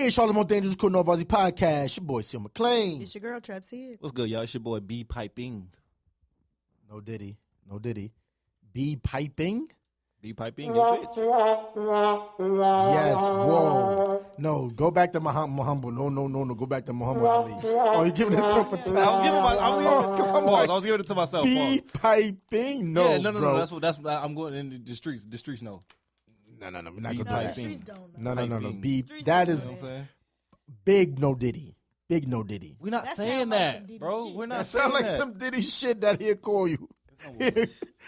Cheers, Charlotte More Dangerous Cool No Vazzy Podcast. Your boy, Sil McClain. It's your girl, Trap Sid. What's good, y'all? It's your boy, B Piping. No Diddy. B Piping? B Piping, your bitch. Yes, whoa. No, go back to Muhammad. No. Go back to Muhammad Ali. Oh, you giving yourself a time? I was giving it to myself. B Piping? No, yeah, no. bro. That's I'm going in the streets. The streets know. No. We're not going to do The that. streets don't know. No. B. Streets That don't is You know what I'm saying? big no Diddy. Big no Diddy. We're not That saying sound like that, some Diddy bro. shit. We're not That saying sound like that. some Diddy shit that he'll call you.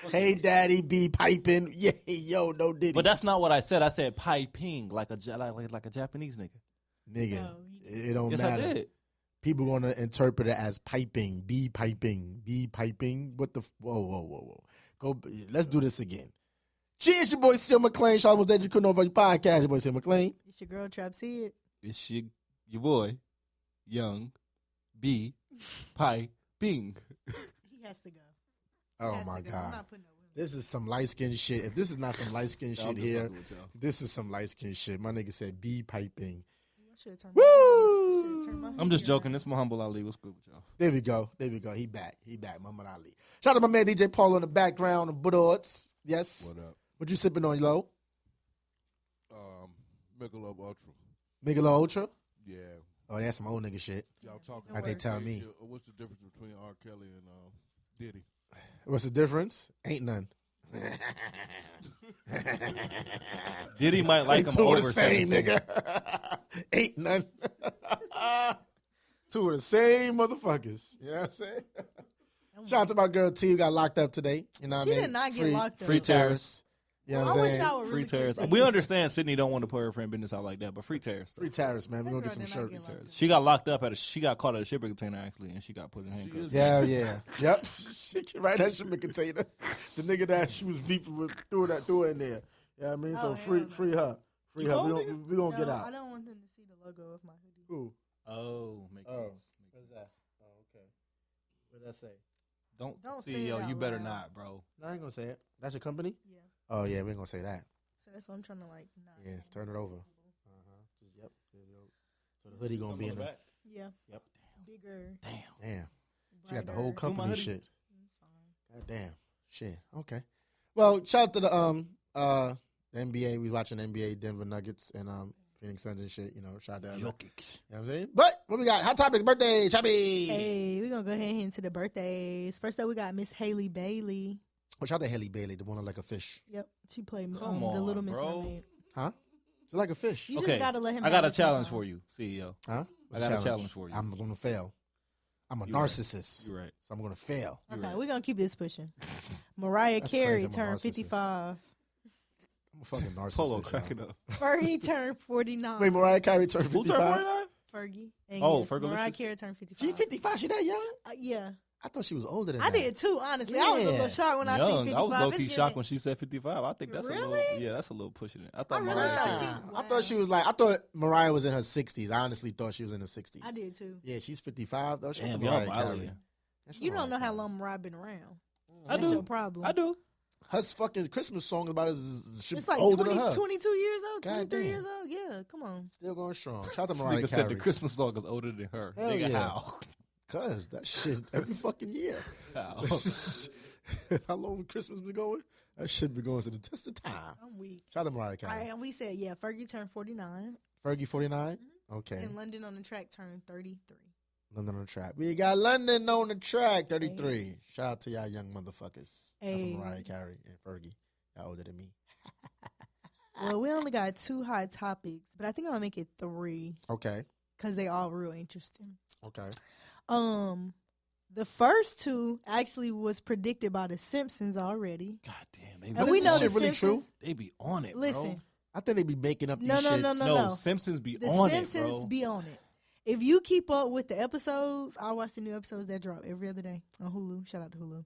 Hey, daddy, be piping. Yeah, yo, no Diddy. But that's not what I said. I said piping, like a Japanese nigga. Nigga, No, you it don't Yes, matter. I did. People gonna interpret it as piping, be piping. What the? Whoa. Go. Let's do this again. Cheers, your boy Sil McClain. Charlotte was that you couldn't over your podcast. Your boy Sil McClain. It's your girl, Trap Sid. It's your boy, Young B Piping. He has to go. Oh He has my to go. I'm god, not putting no women. this is some light skin shit. If this is not some light skin I'm shit just here, fucking with y'all. this is some light skin shit. My nigga said be piping. I should've turned Woo! my I'm just hoodie joking. around. This Muhammad Ali. What's good with y'all? There we go. He back. Muhammad Ali. Shout out to my man DJ Paul in the background. The Bulldogs. Yes. What up? What you sipping on, Lo? Michelob Ultra. Michelob Ultra? Yeah. Oh, that's some old nigga shit. Y'all talking Like they about tell me. What's the difference between R. Kelly and Diddy? What's the difference? Ain't none. Diddy might like They him two over of the same, 17. nigga. Ain't none. Two of the same motherfuckers. You know what I'm saying? Shout out to my girl T who got locked up today. You know what She I mean? did not get locked up. Free terrorists. You know I what I'm wish saying? I would Free really terrorists. quit We saying- understand Sydney don't want to put her friend business out like that, but free terrorists. Free terrorists, man. We're going to get That some girl did not shirts. get locked up. She got locked up she got caught at a shipping container actually, and she got put in handcuffs. Yeah. Yep. She can write that shipping container. The nigga that she was beefing with threw her in there. You know what I mean? So Oh, free hell no. free her. Free You her. cold, We gonna No, get I out. don't want them to see the logo of my hoodie. Ooh. Oh, makes Oh. sense. What's that? Oh, okay. What did that say? Don't say see, it yo, out you better loud. not, bro. No, I ain't gonna say it. That's your company? Yeah. Oh yeah, we ain't gonna say that. So that's what I'm trying to like. Not Yeah, turn it over. Yep. There you go. So the hoodie gonna be in the back. Yeah. Yep. Bigger. Damn. She got the brighter. whole company hoodie? shit. It's fine. God damn. Shit. Okay. Well, shout out to the NBA. We watching NBA Denver Nuggets and Phoenix Suns and shit. You know, shout out. You know what I'm saying? But what we got? Hot topics, birthday, Chappie. Hey, we're gonna go ahead and hit into the birthdays. First up, we got Miss Haley Bailey. Oh, shout out to Haley Bailey, the one that like a fish. Yep, she played Come the on, Little Miss bro. Mermaid. Huh? She's like a fish. You Okay, just gotta let him. I got a have it challenge sometime. for you, CEO. Huh? I got a challenge for you. I'm gonna fail. I'm a You right. narcissist, You're right. so I'm gonna fail. You're Okay, right. we're gonna keep this pushing. Mariah That's Carey crazy, I'm a turned narcissist. 55. I'm a fucking narcissist. Polo y'all. cracking up. Fergie turned 49. Wait, Mariah Carey turned Who 55. turned 49? Fergie. And Oh, yes, Fergalicious? Mariah Carey turned 55. She 55. She that young? Yeah, I thought she was older than I that. did too. Honestly, I was a Yeah. little shocked when I seen Young. 55. I was low It's key giving- shocked when she said 55. I think that's a Really? little. Yeah, that's a little pushing it. I thought really Mariah thought Carey- she- I thought she was like. I thought Mariah was in her 60s. I honestly thought she was in her 60s. I did too. Yeah, she's 55 though. She's Damn, Mariah y'all Carey. violent. That's You don't Mariah know how Carey. long Mariah been around. I That's do. your problem. I do. Her fucking Christmas song about it is It's like older 20, than her. 22 years old, God 23 damn. years old. Yeah, come on. Still going strong. Shout out to Mariah Nigga said the Carey. Christmas song is older than her. Hell Nigga, yeah. how? Cause that shit every fucking year. How? How long Christmas been going? That shit been going to the test of time. I'm weak. Shout out to Mariah Carey. All right, and we said, yeah, Fergie turned 49. Fergie 49. Okay. And London on the track turned 33. London on the track. We got London on the track, 33. Shout out to y'all young motherfuckers. Shout out Hey. to Mariah Carey and Fergie. Y'all older than me. Well, we only got 2 hot topics, but I think I'm going to make it 3 Okay. because they all real interesting. Okay. The first 2 actually was predicted by The Simpsons already. God damn. They And this we is know shit The really true? Simpsons. They be on it, Listen, I think they be making up these No, no, shits. no, bro. no. Simpsons be The on Simpsons it, bro. be on it. If you keep up with the episodes, I watch the new episodes that drop every other day on Hulu. Shout out to Hulu.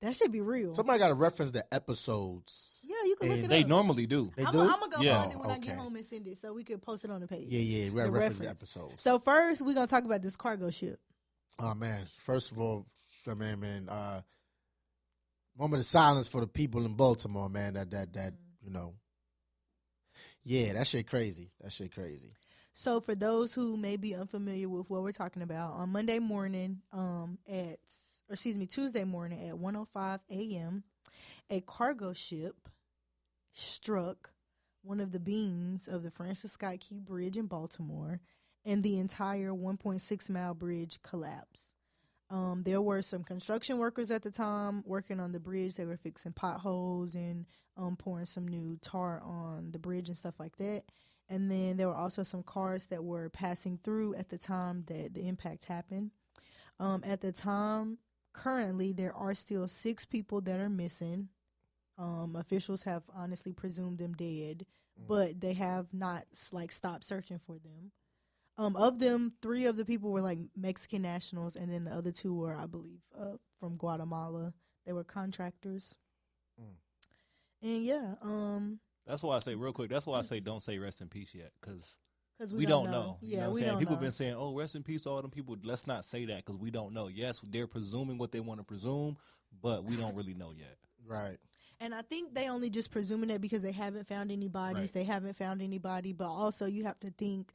That should be real. Somebody got to reference the episodes. Yeah, you can look And it They up. normally do. They I'm do? going to go Yeah. find it when I get Okay. home and send it so we could post it on the page. Yeah. We got to The reference the reference. episodes. So first, we're going to talk about this cargo ship. Oh, man. First of all, man, moment of silence for the people in Baltimore, man. That you know. Yeah, that shit crazy. So for those who may be unfamiliar with what we're talking about, on Tuesday morning at 1:05 a.m., a cargo ship struck one of the beams of the Francis Scott Key Bridge in Baltimore, and the entire 1.6-mile bridge collapsed. There were some construction workers at the time working on the bridge. They were fixing potholes and pouring some new tar on the bridge and stuff like that. And then there were also some cars that were passing through at the time that the impact happened. At the time, currently, there are still 6 people that are missing. Officials have honestly presumed them dead, but they have not stopped searching for them. Of them, 3 of the people were Mexican nationals, and then the other 2 were, I believe, from Guatemala. They were contractors. And yeah, that's why I say real quick. That's why I say don't say rest in peace yet, because we don't know. Yeah, you know what I'm we saying? don't People know. been saying, "Oh, rest in peace to all them people." Let's not say that because we don't know. Yes, they're presuming what they want to presume, but we don't really know yet. Right. And I think they only just presuming it because they haven't found any bodies. Right. They haven't found anybody, but also you have to think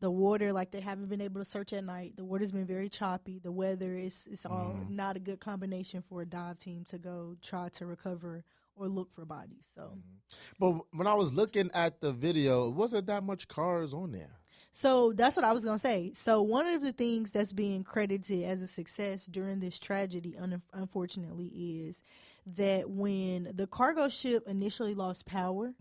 the water, they haven't been able to search at night. The water's been very choppy. The weather is all not a good combination for a dive team to go try to recover or look for bodies. So, But when I was looking at the video, it wasn't that much cars on there. So that's what I was going to say. So one of the things that's being credited as a success during this tragedy, unfortunately, is that when the cargo ship initially lost power,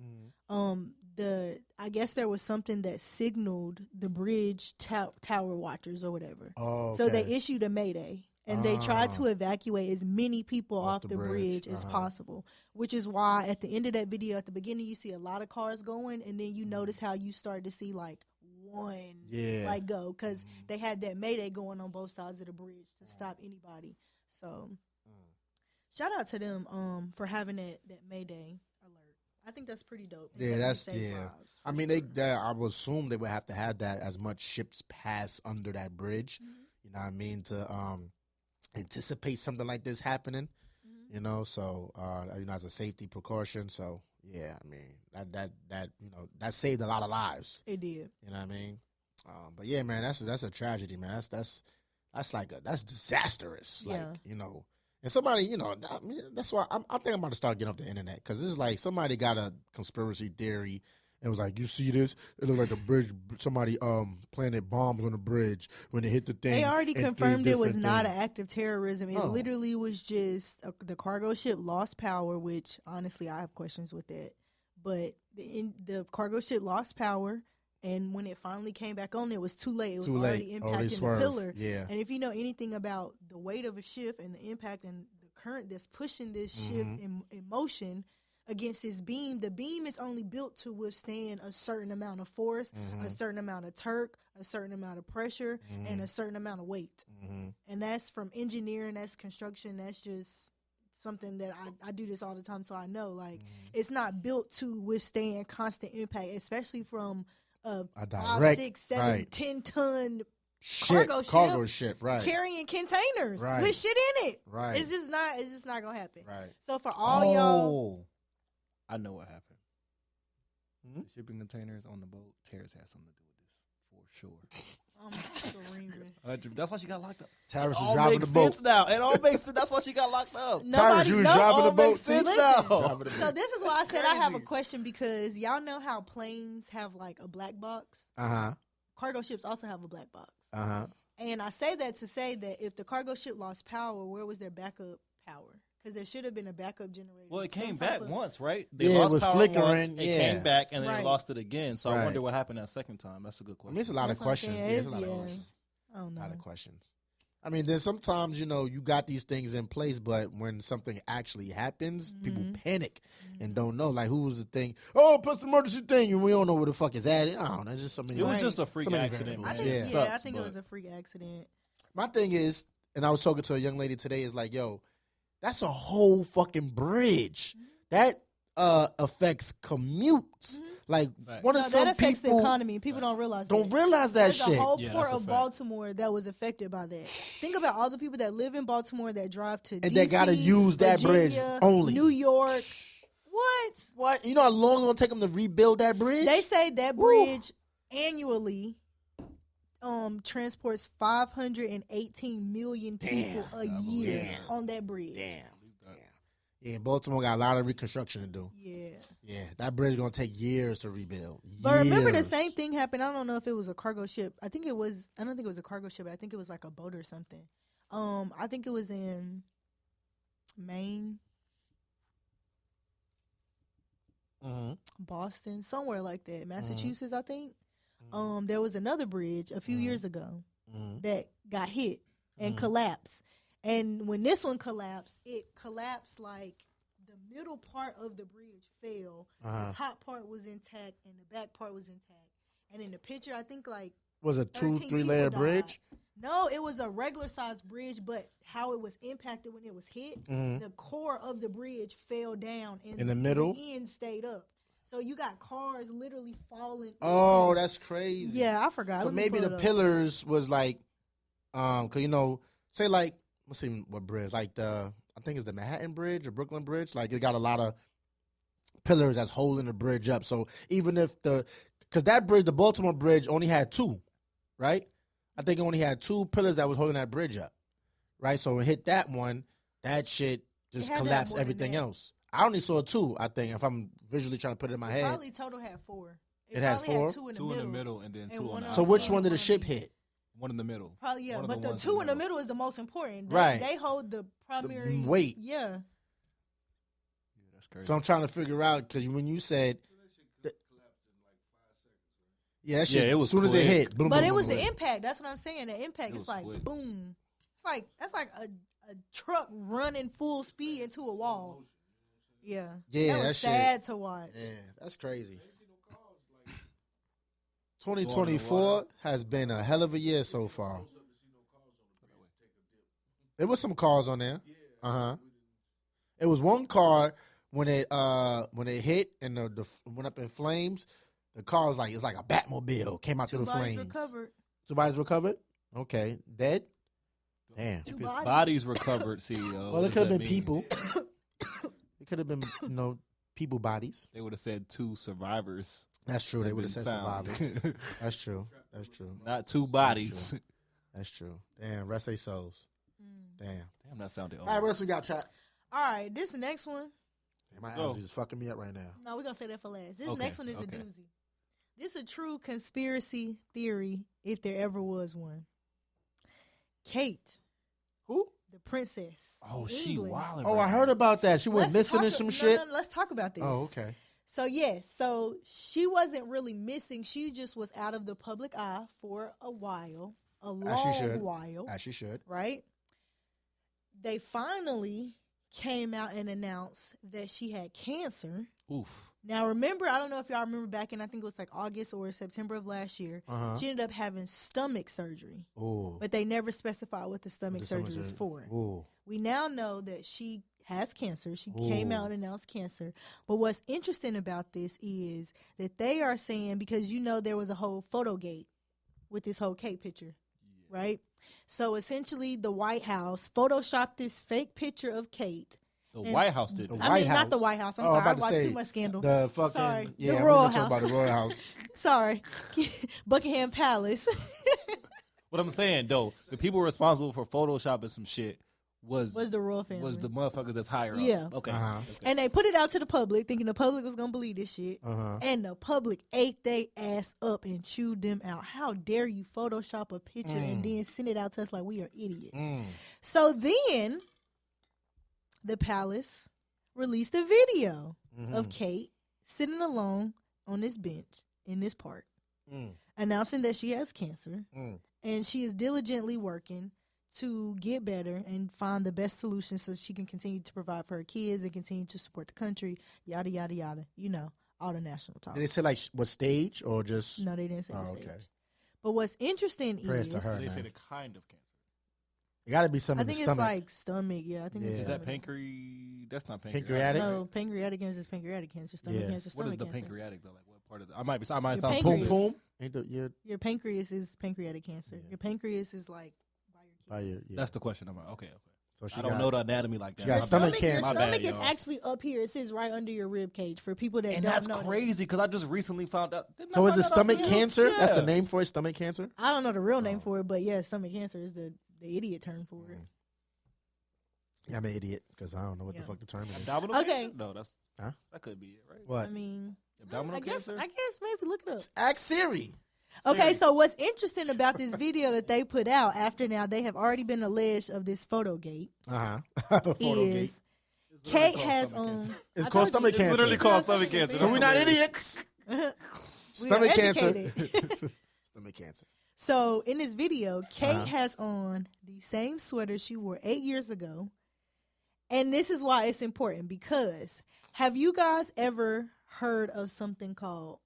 I guess there was something that signaled the bridge tower watchers or whatever. Oh, okay. So they issued a mayday. And they tried to evacuate as many people off the bridge as possible, which is why at the end of that video, at the beginning, you see a lot of cars going, and then you notice how you start to see one go, because they had that mayday going on both sides of the bridge to stop anybody. So shout out to them for having that mayday alert. I think that's pretty dope. Yeah, lives, I mean, I would assume they would have to have that as much ships pass under that bridge. You know what I mean, to anticipate something like this happening. You know, so as a safety precaution. So yeah, I mean that saved a lot of lives. It did. You know what I mean? But yeah, man, that's a tragedy, man. That's disastrous. Yeah. And somebody, I mean, that's why I think I'm about to start getting off the internet, because this is somebody got a conspiracy theory. It was you see this? It looked like a bridge. Somebody planted bombs on the bridge when they hit the thing. They already confirmed it was not an act of terrorism. It literally was just the cargo ship lost power, which honestly I have questions with that. But the cargo ship lost power, and when it finally came back on, it was too late. It was already impacting the pillar. Yeah. And if you know anything about the weight of a ship and the impact and the current that's pushing this ship in motion against this beam, the beam is only built to withstand a certain amount of force, a certain amount of torque, a certain amount of pressure, and a certain amount of weight. And that's from engineering, that's construction, that's just something that I do this all the time, so I know. It's not built to withstand constant impact, especially from a 5, 6, 7, 10-ton cargo ship, right? Carrying containers with shit in it, right? It's just not gonna happen, right? So for all y'all, I know what happened. The shipping containers on the boat. Terrace has something to do with this, for sure. I'm screaming. That's why she got locked up. Terrace is driving the boat. Now. It all makes sense. That's why she got locked up. Terrace, you was driving the boat. So this is why I said I have a question, because y'all know how planes have a black box? Cargo ships also have a black box. And I say that to say that if the cargo ship lost power, where was their backup power? Because there should have been a backup generator. Well, it came back once, right? They lost power flickering. Once, it came back, and then they lost it again. So I wonder what happened that second time. That's a good question. I mean, it's a lot of questions. It's a lot of questions. I don't know. A lot of questions. I mean, then sometimes, you got these things in place, but when something actually happens, people panic and don't know. Who was the thing? Oh, plus the emergency thing, and we don't know where the fuck it's at. I don't know. Just something. It was just a freak accident. I think it was a freak accident. My thing is, and I was talking to a young lady today, is yo, that's a whole fucking bridge. That affects commutes. One of some that affects people the economy. People don't realize that. Don't realize that shit. There's a whole port of Baltimore that was affected by that. Think about all the people that live in Baltimore that drive to and DC, they gotta use that bridge only. New York. What? You know how long it'll take them to rebuild that bridge? They say that bridge annually transports 518 million people a year on that bridge. Damn. Yeah, Baltimore got a lot of reconstruction to do. Yeah, that bridge gonna take years to rebuild. But remember, the same thing happened. I don't know if it was a cargo ship. I don't think it was a cargo ship. I think it was like a boat or something. I think it was in Maine, Boston, somewhere like that. Massachusetts, I think. There was another bridge a few years ago that got hit and collapsed. And when this one collapsed, it collapsed like the middle part of the bridge fell. The top part was intact and the back part was intact. And in the picture, I think like was a 2-3 layer bridge. No, it was a regular sized bridge, but how it was impacted when it was hit, the core of the bridge fell down and in the middle, the end stayed up. So you got cars literally falling. Oh, that's crazy. Yeah, I forgot. So maybe the pillars was like, cause say like, let's see what bridge, like I think it's the Manhattan Bridge or Brooklyn Bridge. Like it got a lot of pillars that's holding the bridge up. So even if cause that bridge, the Baltimore Bridge only had 2, right? I think it only had 2 pillars that was holding that bridge up, right? So when it hit that one, that shit just collapsed everything else. I only saw 2, I think, if I'm visually trying to put it in my head. Probably total had 4. It had 4? Had 2 in the middle and then 2 on the So which one did the ship hit? One in the middle. Probably, yeah. But the 2 in the middle is the most important. Right. They hold the primary weight. Yeah. That's crazy. So I'm trying to figure out, because when you said... that shit, it was as soon as it hit. Boom, But boom, it was boom, the boom. impact. That's what I'm saying. The impact is like, quick. boom. That's like a truck running full speed into a wall. Yeah. Yeah, that was sad to watch. Yeah, that's crazy. 2024 has been a hell of a year so far. There was some cars on there. It was one car when it hit and the went up in flames. The car was like, it's like a Batmobile came out through the flames. Recovered. 2 bodies recovered. Okay, dead. Damn. If his bodies recovered, CEO. Well, it could have been people. It could have been, people bodies. They would have said 2 survivors. That's true. They would have said found. survivors. That's true. That's true. Not 2 bodies. That's true. Damn, rest their souls. Damn, that sounded old. All right, what else we got, chat? All right, this next one. Damn, my allergies is fucking me up right now. No, we're going to say that for last. This next one is a doozy. This is a true conspiracy theory, if there ever was one. Kate. Who? The princess. Oh, she wildin'. Oh, I heard about that. She went missing and some shit. Let's talk about this. Oh, okay. So, yes. So, she wasn't really missing. She just was out of the public eye for a while. A long while. As she should. Right? They finally came out and announced that she had cancer. Oof. Now, remember, I don't know if y'all remember back in, I think it was like August or September of last year, she ended up having stomach surgery. Ooh. But they never specified what the stomach surgery was for. Ooh. We now know that she has cancer. She came out and announced cancer. But what's interesting about this is that they are saying, because there was a whole photo gate with this whole Kate picture, right? So essentially, the White House photoshopped this fake picture of Kate. The White House did. Not the White House. I'm sorry. I watched too much Scandal. The fucking sorry. Yeah, the Royal House. About the Royal House. Sorry, Buckingham Palace. What I'm saying though, the people responsible for photoshopping some shit was the royal family. Was the motherfuckers that's higher up. Yeah. Okay. Okay. And they put it out to the public, thinking the public was gonna believe this shit. And the public ate they ass up and chewed them out. How dare you Photoshop a picture and then send it out to us like we are idiots? So then, the palace released a video of Kate sitting alone on this bench in this park, announcing that she has cancer and she is diligently working to get better and find the best solution so she can continue to provide for her kids and continue to support the country, yada, yada, yada. All the national talk. Did they say, like, what stage or just... No, they didn't say the stage. Okay. But what's interesting is... to her, they man. said a kind of cancer. It got to be something I think in it's the stomach. like stomach, yeah. I think it's Is stomach. that pancreas? That's not pancreatic. Pancreatic? No, pancreatic cancer is pancreatic cancer. Stomach cancer is What stomach is the cancer. pancreatic though? Like what part of the? I might sound pancreas. Boom, boom. Ain't Your pancreas is pancreatic cancer. Yeah. Your pancreas is like by your kidneys. That's the question. I'm like, okay. So she I don't know the anatomy like that. She got stomach cancer. Your My bad, stomach is y'all. actually up here. It sits right under your rib cage for people that And don't that's know. crazy because I just recently found out. Didn't I So is find it that out stomach here? cancer? Yeah. That's the name for it, stomach cancer? I don't know the real name for it, but yeah, stomach cancer is the idiot term for it. Yeah, I'm an idiot because I don't know what the fuck the term is. Abdominal Okay. cancer? No, that's Huh? that could be it, right? What? I mean, Abdominal I guess cancer? maybe look it up. Ask Siri. Okay, so what's interesting about this video that they put out after now they have already been alleged of this photo gate is Kate has on. It's I called told stomach you, cancer. literally called stomach cancer. So we're not idiots. Stomach cancer. educated. Stomach cancer. So in this video, Kate has on the same sweater she wore 8 years ago. And this is why it's important because have you guys ever heard of something called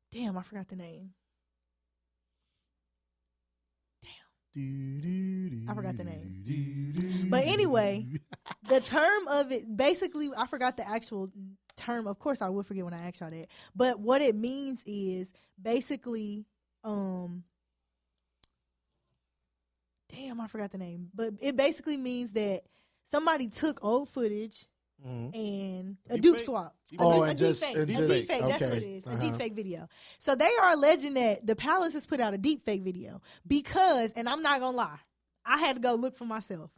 damn, I forgot the name. I forgot the name. But anyway, the term of it, basically, I forgot the actual term. Of course, I will forget when I ask y'all that. But what it means is basically, damn, I forgot the name. But it basically means that somebody took old footage and a dupe swap. A deep fake. That's what it is. A deep fake video. So they are alleging that the Palace has put out a deep fake video because, and I'm not gonna lie, I had to go look for myself.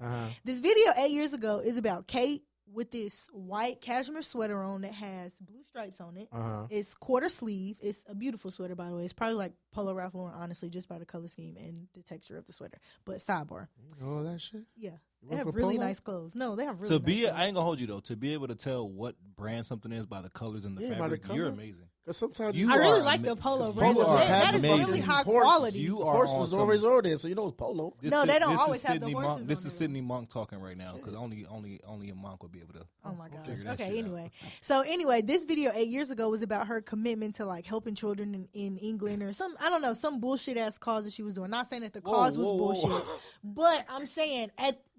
This video 8 years ago is about Kate with this white cashmere sweater on that has blue stripes on it. It's quarter sleeve. It's a beautiful sweater, by the way. It's probably like Polo Ralph Lauren, honestly, just by the color scheme and the texture of the sweater. But sidebar. All that shit? Yeah. They have really nice clothes. No, they have really To nice be, clothes. I ain't gonna hold you though. To be able to tell what brand something is by the colors and the fabric, you're amazing. Because sometimes You I really are like the polo brand. Polo are That is amazing. really high Horse- quality. You are horses awesome. always over there, so you know it's polo. No, they don't this always is have the Sydney horses Monk. This on is there. Sydney Monk talking right now because only a monk would be able to. Oh my gosh. figure that Okay, shit out. anyway. So anyway, this video 8 years ago was about her commitment to like helping children in England or some, I don't know, some bullshit ass cause that she was doing. Not saying that the cause was bullshit, but I'm saying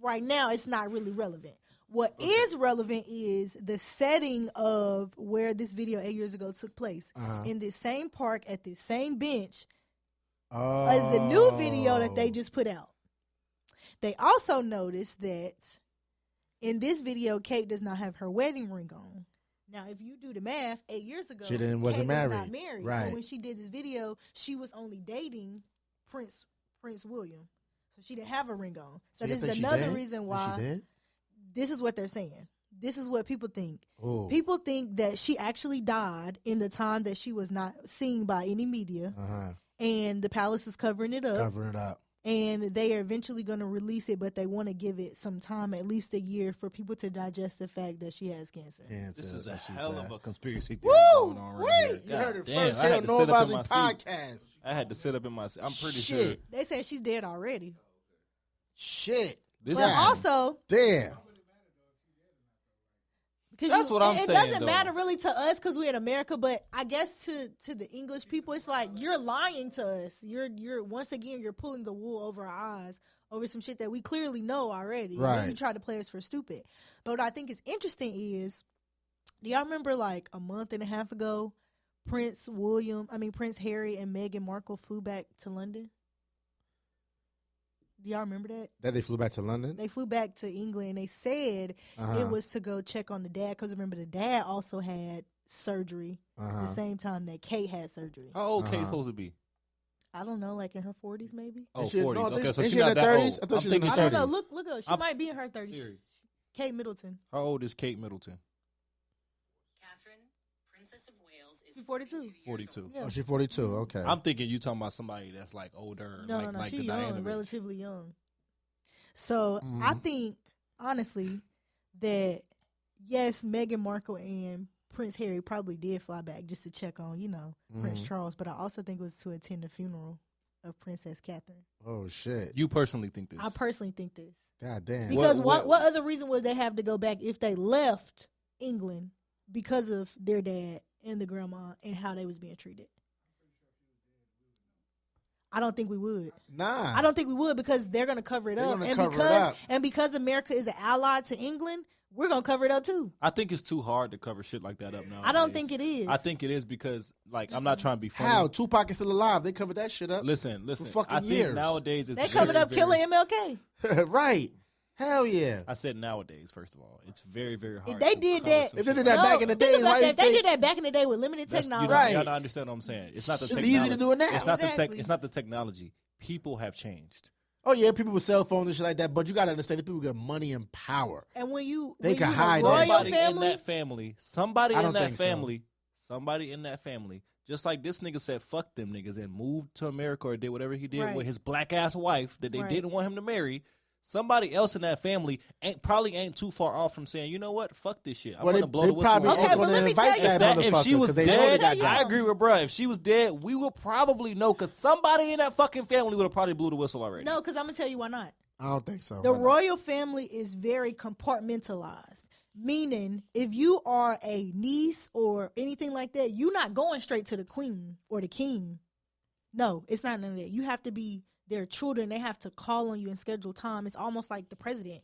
right now it's not really relevant. What is relevant is the setting of where this video 8 years ago took place in this same park at this same bench as the new video that they just put out. They also noticed that in this video, Kate does not have her wedding ring on. Now, if you do the math, 8 years ago, She wasn't Kate was married. not married. Right. So when she did this video, she was only dating Prince William. So she didn't have a ring on. So this is another reason why. This is what they're saying. This is what people think. Ooh. People think that she actually died in the time that she was not seen by any media. And the Palace is covering it up. Covering it up. And they are eventually going to release it, but they want to give it some time, at least a year, for people to digest the fact that she has cancer. This is a hell of a conspiracy theory going on right here. You heard it Damn, first I here had on to sit up in Novazi my seat. Podcast. I had to sit up in my seat. I'm pretty Shit. sure. They said she's dead already. Shit. This But is also, Damn. That's what I'm it saying, doesn't though. matter really to us because we're in America, but I guess to the English people, it's like you're lying to us. You're once again you're pulling the wool over our eyes over some shit that we clearly know already. And then you try to play us for stupid. But what I think is interesting is, do y'all remember like a month and a half ago, Prince Harry and Meghan Markle flew back to London? Do y'all remember that? That they flew back to London? They flew back to England. They said it was to go check on the dad because remember the dad also had surgery the same time that Kate had surgery. How old Kate's supposed to be? I don't know, like in her 40s maybe. Oh, Is she- 40s. no, I think- Okay, so is she's she in not her that 30s? old. I thought I'm she was in thinking her I don't know. 30s. Look up. She I'm- might be in her 30s. Serious. Kate Middleton. How old is Kate Middleton? Catherine, Princess of Wales, is She's 42. 42. Yeah. Oh, she's 42. Okay. I'm thinking you talking about somebody that's like older. No, like, no, like she's the Diana young, bitch. relatively young. So I think, honestly, that yes, Meghan Markle and Prince Harry probably did fly back just to check on, Prince Charles. But I also think it was to attend the funeral of Princess Catherine. Oh, shit. You personally think this? I personally think this. God damn. Because What- what other reason would they have to go back if they left England because of their dad and the grandma and how they was being treated? I don't think we would. Nah. I don't think we would because they're going to cover it They're up. gonna And cover it because up. and because America is an ally to England, we're gonna cover it up too. I think it's too hard to cover shit like that up now. I don't think it is. I think it is because, like, I'm not trying to be funny. How? Tupac is still alive. They covered that shit up. Listen. fucking I think years. nowadays it's They covered up killing MLK. Right. Hell yeah. I said nowadays. First of all, it's very, very hard. They to did cover that. some If they shit did like that back in the Think days, about why that. you If they think? did that back in the day with limited That's- technology. Right. Y'all don't understand what I'm saying. It's not the It's technology. easy to do it now. It's not Exactly. it's not the technology. People have changed. Oh yeah, people with cell phones and shit like that. But you gotta understand that people get money and power. And when you They when can you hide the that royal shit. Somebody I in don't that think so. family, somebody in that family, just like this nigga said, fuck them niggas and moved to America or did whatever he did Right. with his black ass wife that they Right. didn't want him to marry. Somebody else in that family probably ain't too far off from saying, you know what, fuck this shit. I'm Well, gonna they blow the whistle. probably on Okay, ain't it. but gonna let me invite tell you that That- motherfucker if she was 'cause they know they dead, got I guys. agree with bruh. If she was dead, we would probably know because somebody in that fucking family would have probably blew the whistle already. No, because I'm gonna tell you why not. I don't think so. The Why not? royal family is very compartmentalized. Meaning, if you are a niece or anything like that, you're not going straight to the queen or the king. No, it's not none of that. You have to be their children. They have to call on you and schedule time. It's almost like the president.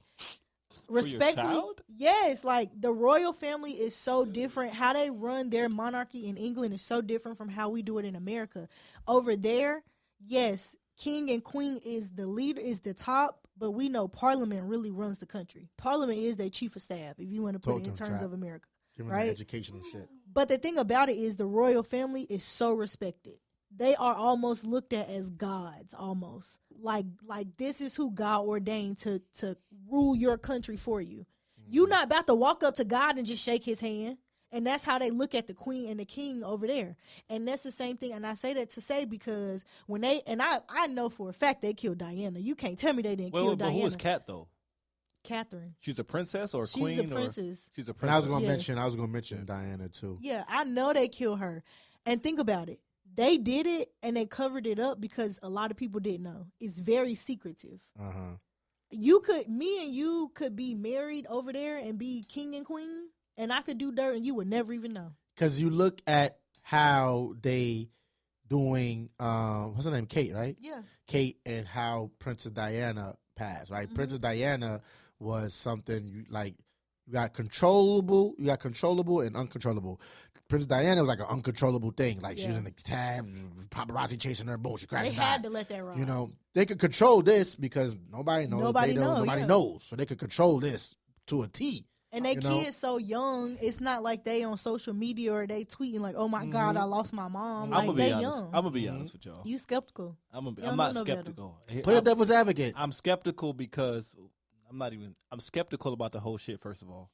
your Respectfully, child? yes. Like the royal family is so different. How they run their monarchy in England is so different from how we do it in America. Over there, yes, king and queen is the leader, is the top, but we know Parliament really runs the country. Parliament is their chief of staff, if you want to put Talk it to in him, terms Trap. of America. Give them right? the educational shit. But the thing about it is the royal family is so respected. They are almost looked at as gods, almost. Like this is who God ordained to rule your country for you. You're not about to walk up to God and just shake his hand. And that's how they look at the queen and the king over there. And that's the same thing. And I say that to say because when they, and I know for a fact they killed Diana. You can't tell me they didn't kill But Diana. who is Kat though? Catherine. She's a princess or a She's queen? a princess. Or she's a And I was princess. gonna mention Diana too. Yeah, I know they killed her. And think about it. They did it and they covered it up because a lot of people didn't know. It's very secretive. Me and you could be married over there and be king and queen, and I could do dirt and you would never even know. Because you look at how they doing, what's her name, Kate, right? Yeah. Kate, and how Princess Diana passed, right? Princess Diana was something you got controllable and uncontrollable. Princess Diana was like an uncontrollable thing. Like she was in the tab, paparazzi chasing her, boom, she crashed. They had to let that ride. You know, they could control this because nobody knows. Nobody knows. So they could control this to a T. And they you know? kids so young, it's not like they on social media or they tweeting like, "Oh my God, I lost my mom." I'm Like gonna they be honest. young. I'm gonna be honest with y'all. You skeptical? I'm don't not know no better. skeptical. Here- Play the I'm- devil's advocate. I'm skeptical because I'm skeptical about the whole shit, first of all.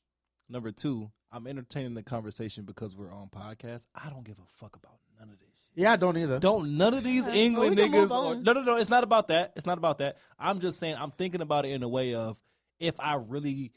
Number two, I'm entertaining the conversation because we're on podcast. I don't give a fuck about none of this shit. Yeah, I don't either. Don't none of these All right, well, England we can move niggas. on. No. It's not about that. It's not about that. I'm just saying I'm thinking about it in a way of if I really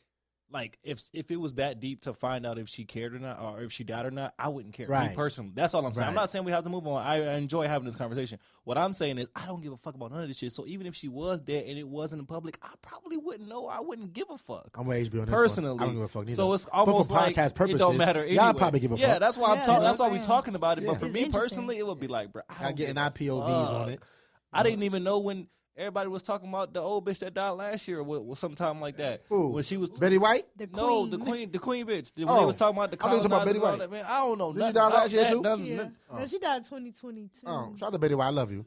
like if it was that deep to find out if she cared or not or if she died or not, I wouldn't care. Right. Me personally, that's all I'm saying. I'm Right. not saying we have to move on. I enjoy having this conversation. What I'm saying is I don't give a fuck about none of this shit. So even if she was dead and it wasn't in public, I probably wouldn't know. I wouldn't give a fuck. I'm with HB on this Personally, one. I don't give a fuck neither. So it's but almost for like podcast purposes, it don't matter. Y'all anyway. probably give a fuck. Yeah, that's why I'm Yeah, talking. that's That's why we fine. talking about it. Yeah. But for It's me interesting. personally, it would be like, bro, I I don't get give an a IPOVs on fuck. it. I didn't even know when everybody was talking about the old bitch that died last year or sometime like that. Who? When she was Betty White? The queen. no, the queen bitch. When Oh. they was talking about the I thought you were talking about colonizers Betty and all White. that, man, I don't know. Did she nothing die about last year that, too? nothing- Yeah. No, she died 2022. Oh, shout out to Betty White. I love you.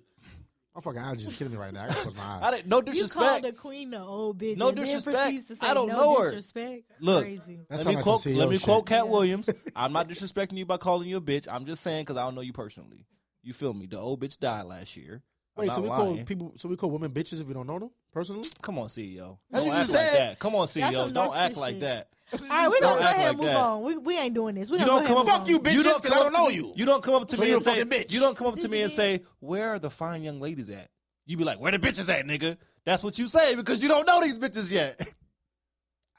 My fucking allergies killing me right now. I gotta close my I eyes. didn't, no You called disrespect. the queen the old bitch. No and then disrespect. proceeds to say I don't no know her. disrespect. Look, Crazy. That Let sound me like quote. some CEO Let me shit. quote Cat Yeah. Williams. I'm not disrespecting you by calling you a bitch. I'm just saying because I don't know you personally. You feel me? The old bitch died last year. I'm Wait, not so we lying. call people? So we call women bitches if we don't know them personally? Come on, CEO. That's Don't what you act like said. that. Come on, That's CEO. some Don't act narcissist like shit. that. All right, we're Don't gonna go act ahead and like move that. on. We ain't doing this. We're You gonna don't go come ahead up. and Fuck you, move on. bitches, don't 'cause come I up don't to know me- you. You don't come up to So me you're and a say. fucking bitch. You don't come up to Did me you and get- say, "Where are the fine young ladies at?" You be like, "Where the bitches at, nigga?" That's what you say because you don't know these bitches yet.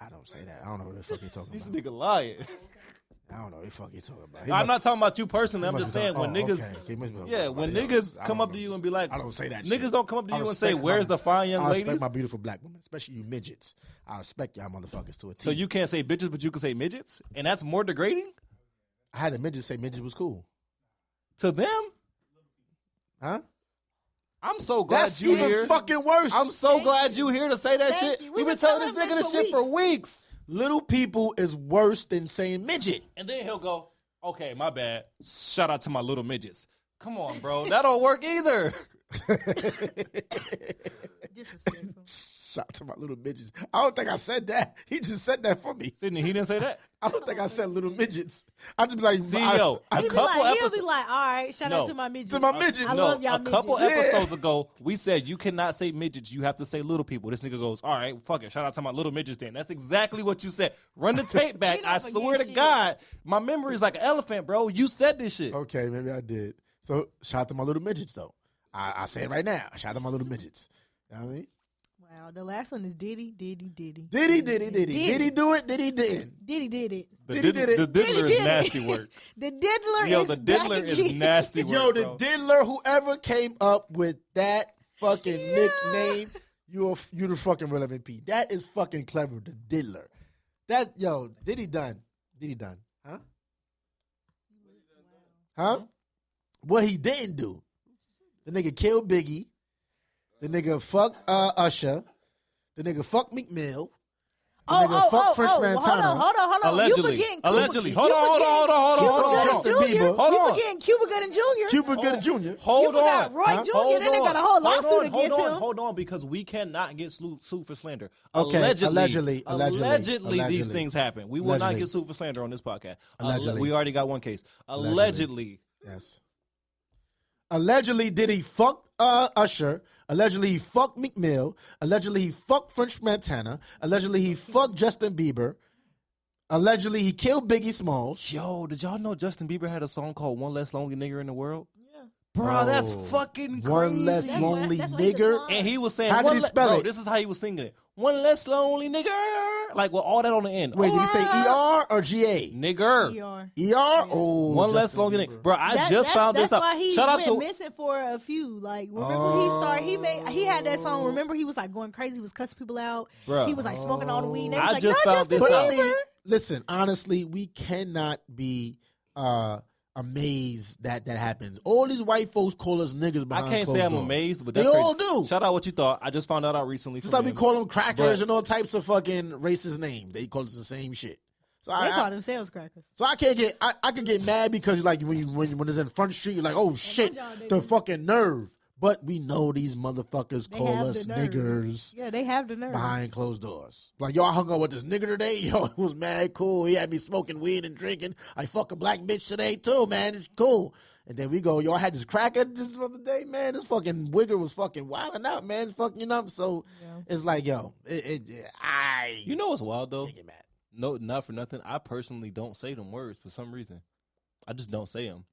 I don't say that. I don't know what the fuck you talking This about. nigga lying. I don't know what the fuck you talking about. I'm not talking about you personally. I'm must just be saying talking- when oh, niggas. okay. He must be talking Yeah, about when somebody niggas else. I come don't up to know. you and be like, I don't say that niggas shit. don't come up to I you and respect say, "Where's my- the fine young I respect ladies?" my beautiful black women, especially you midgets. I respect y'all motherfuckers to a T. So you can't say bitches, but you can say midgets, and that's more degrading I had a midget say midget was cool. to them. Huh? I'm so glad That's you even here. fucking worse. I'm so glad you here to say that Thank shit. you. We've been We've been telling this telling nigga him this this shit for for weeks. little people is worse than saying midget. And then he'll go, okay, my bad. Shout out to my little midgets. Come on, bro. That don't work either. Disrespectful. Shout out to my little midgets. I don't think I said that. He just said that for me. Sydney, he didn't say that. I don't think I said little midgets. I just be like, See, yo, a He'll couple be episodes. like, all right, shout out to my midgets. To my midgets. I No, love y'all a couple midgets. episodes ago, we said you cannot say midgets. You have to say little people. This nigga goes, all right, fuck it. Shout out to my little midgets then. That's exactly what you said. Run the tape back. We don't I forget swear to shit. God, my memory is like an elephant, bro. You said this shit. Okay, maybe I did. So shout out to my little midgets though. I say it right now. Shout out to my little midgets. You know what I mean? Wow, the last one is Diddy. Did he do it? Did he didn't? Diddy did it. Diddy did it. The diddler Diddy is did nasty it. work. The diddler Yo, is the diddler back is again. nasty work, Yo, the bro. diddler, whoever came up with that fucking nickname, you the fucking real MVP. That is fucking clever, the diddler. Diddy done. Huh? Huh? What he didn't do. The nigga killed Biggie. The nigga fucked Usher. The nigga fucked Meek Mill. The nigga fucked French Montana. Hold on. Allegedly. You forgetting Allegedly. Cuba, Hold on. Cuba Gooding Justin Jr. Bieber. Hold You on. forgetting Cuba Gooding Jr. Cuba Gooding Jr. You Hold forgot on. Roy Huh? Jr. Hold Then they got a whole lawsuit against him. Hold on, because we cannot get sued for slander. Okay, Allegedly, allegedly. these things happen. We will not Allegedly. get sued for slander on this podcast. Allegedly. We already got one case. Allegedly. Yes. Allegedly, Diddy fucked Usher. Allegedly, he fucked Meek Mill. Allegedly, he fucked French Montana. Allegedly, he fucked Justin Bieber. Allegedly, he killed Biggie Smalls. Yo, did y'all know Justin Bieber had a song called "One Less Lonely Nigger in the World"? Yeah. Bro, that's Oh, fucking crazy. One less That's lonely why he's nigger. a And he was saying, How did he spell it? This is how he was singing it. One less lonely nigger. Like with all that on the end. Wait, did he say ER or GA? Nigger. ER. ER? Oh, One less Justin lonely Bieber. nigger. Bro, I just found this That's out. why he Shout out went to missing for a few. Like, remember he started, he had that song. Remember he was like going crazy, he was cussing people out. Bruh. He was like smoking all the weed. And they was I like, just not found Justin this But out. I mean, Bieber. listen, honestly, we cannot be amazed that happens. All these white folks call us niggas behind I can't closed say I'm doors. amazed, but They that's all crazy. do. Shout out what you thought. I just found that out recently. Just from like we him. call them crackers But- and all types of fucking racist names. They call us the same shit. So They call I themselves crackers. so I can't get I could get mad because like when it's in Front Street, you're like, oh shit, job, they the do. fucking nerve. But we know these motherfuckers They call have us the nerve. niggers Yeah, they have the nerve. behind closed doors. Like, yo, I hung out with this nigger today. Yo, it was mad cool. He had me smoking weed and drinking. I fuck a black bitch today too, man. It's cool. And then we go, yo, I had this cracker this other day, man. This fucking wigger was fucking wilding out, man. It's fucking, you know. So it's like, yo, You know what's wild though? can't get mad. No, not for nothing. I personally don't say them words for some reason. I just don't say them.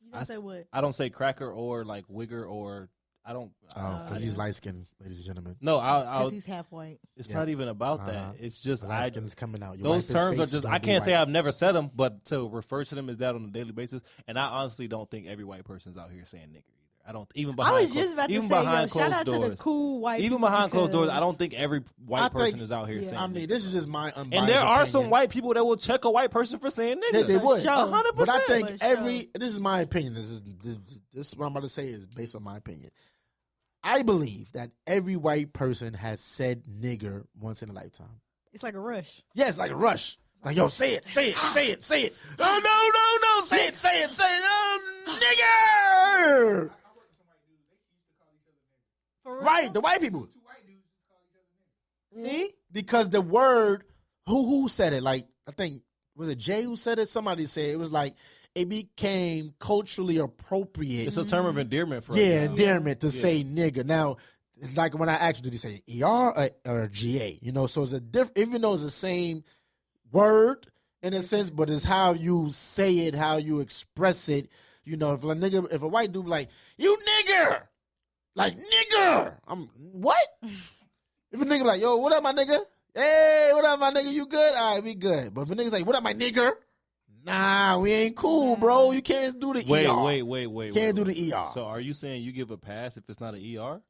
You don't say what? I don't say cracker or like wigger or I don't. Oh, because he's light skinned, ladies and gentlemen. No, Because I'll. he's half white. It's Yeah. not even about Uh-huh. that. It's just The light I. skin is coming out. Your Those wife's terms face are is just. gonna I be can't say white. I've never said them, but to refer to them as that on a daily basis, and I honestly don't think every white person's out here saying nigger either. I don't even behind. I was just about to even say, yo, behind shout out closed to the doors. cool white Even people behind closed doors, I because- don't think every white I person think- is out here yeah. saying. I mean, nigger. this is just my unbiased And there are some opinion. white people that will check a white person for saying nigger. They would. Sure. 100%. But I think For every this is my opinion. This is what I'm about to say is based on my opinion. I believe that every white person has said nigger once in a lifetime. It's like a rush. Yeah, it's like a rush. Like, yo, say it, say it, say it, say it. Oh, no, say it, say it, say it. Nigger! For real? Right, the white people. See? Because the word, who said it? Like, I think, was it Jay who said it? Somebody said it was like, it became culturally appropriate. It's a term of endearment for us Yeah, now. endearment to say nigga. Now, like when I asked you, did he say ER or GA? You know, so it's a different, even though it's the same word in a sense, but it's how you say it, how you express it. You know, if a white dude be like, you nigger, like nigger, I'm what? If a nigga like, yo, what up, my nigga? Hey, what up, my nigga? You good? All right, we good. But if a nigga's like, what up, my nigger? Nah, we ain't cool, bro. You can't do the ER. Wait. Can't do the ER. So are you saying you give a pass if it's not an ER?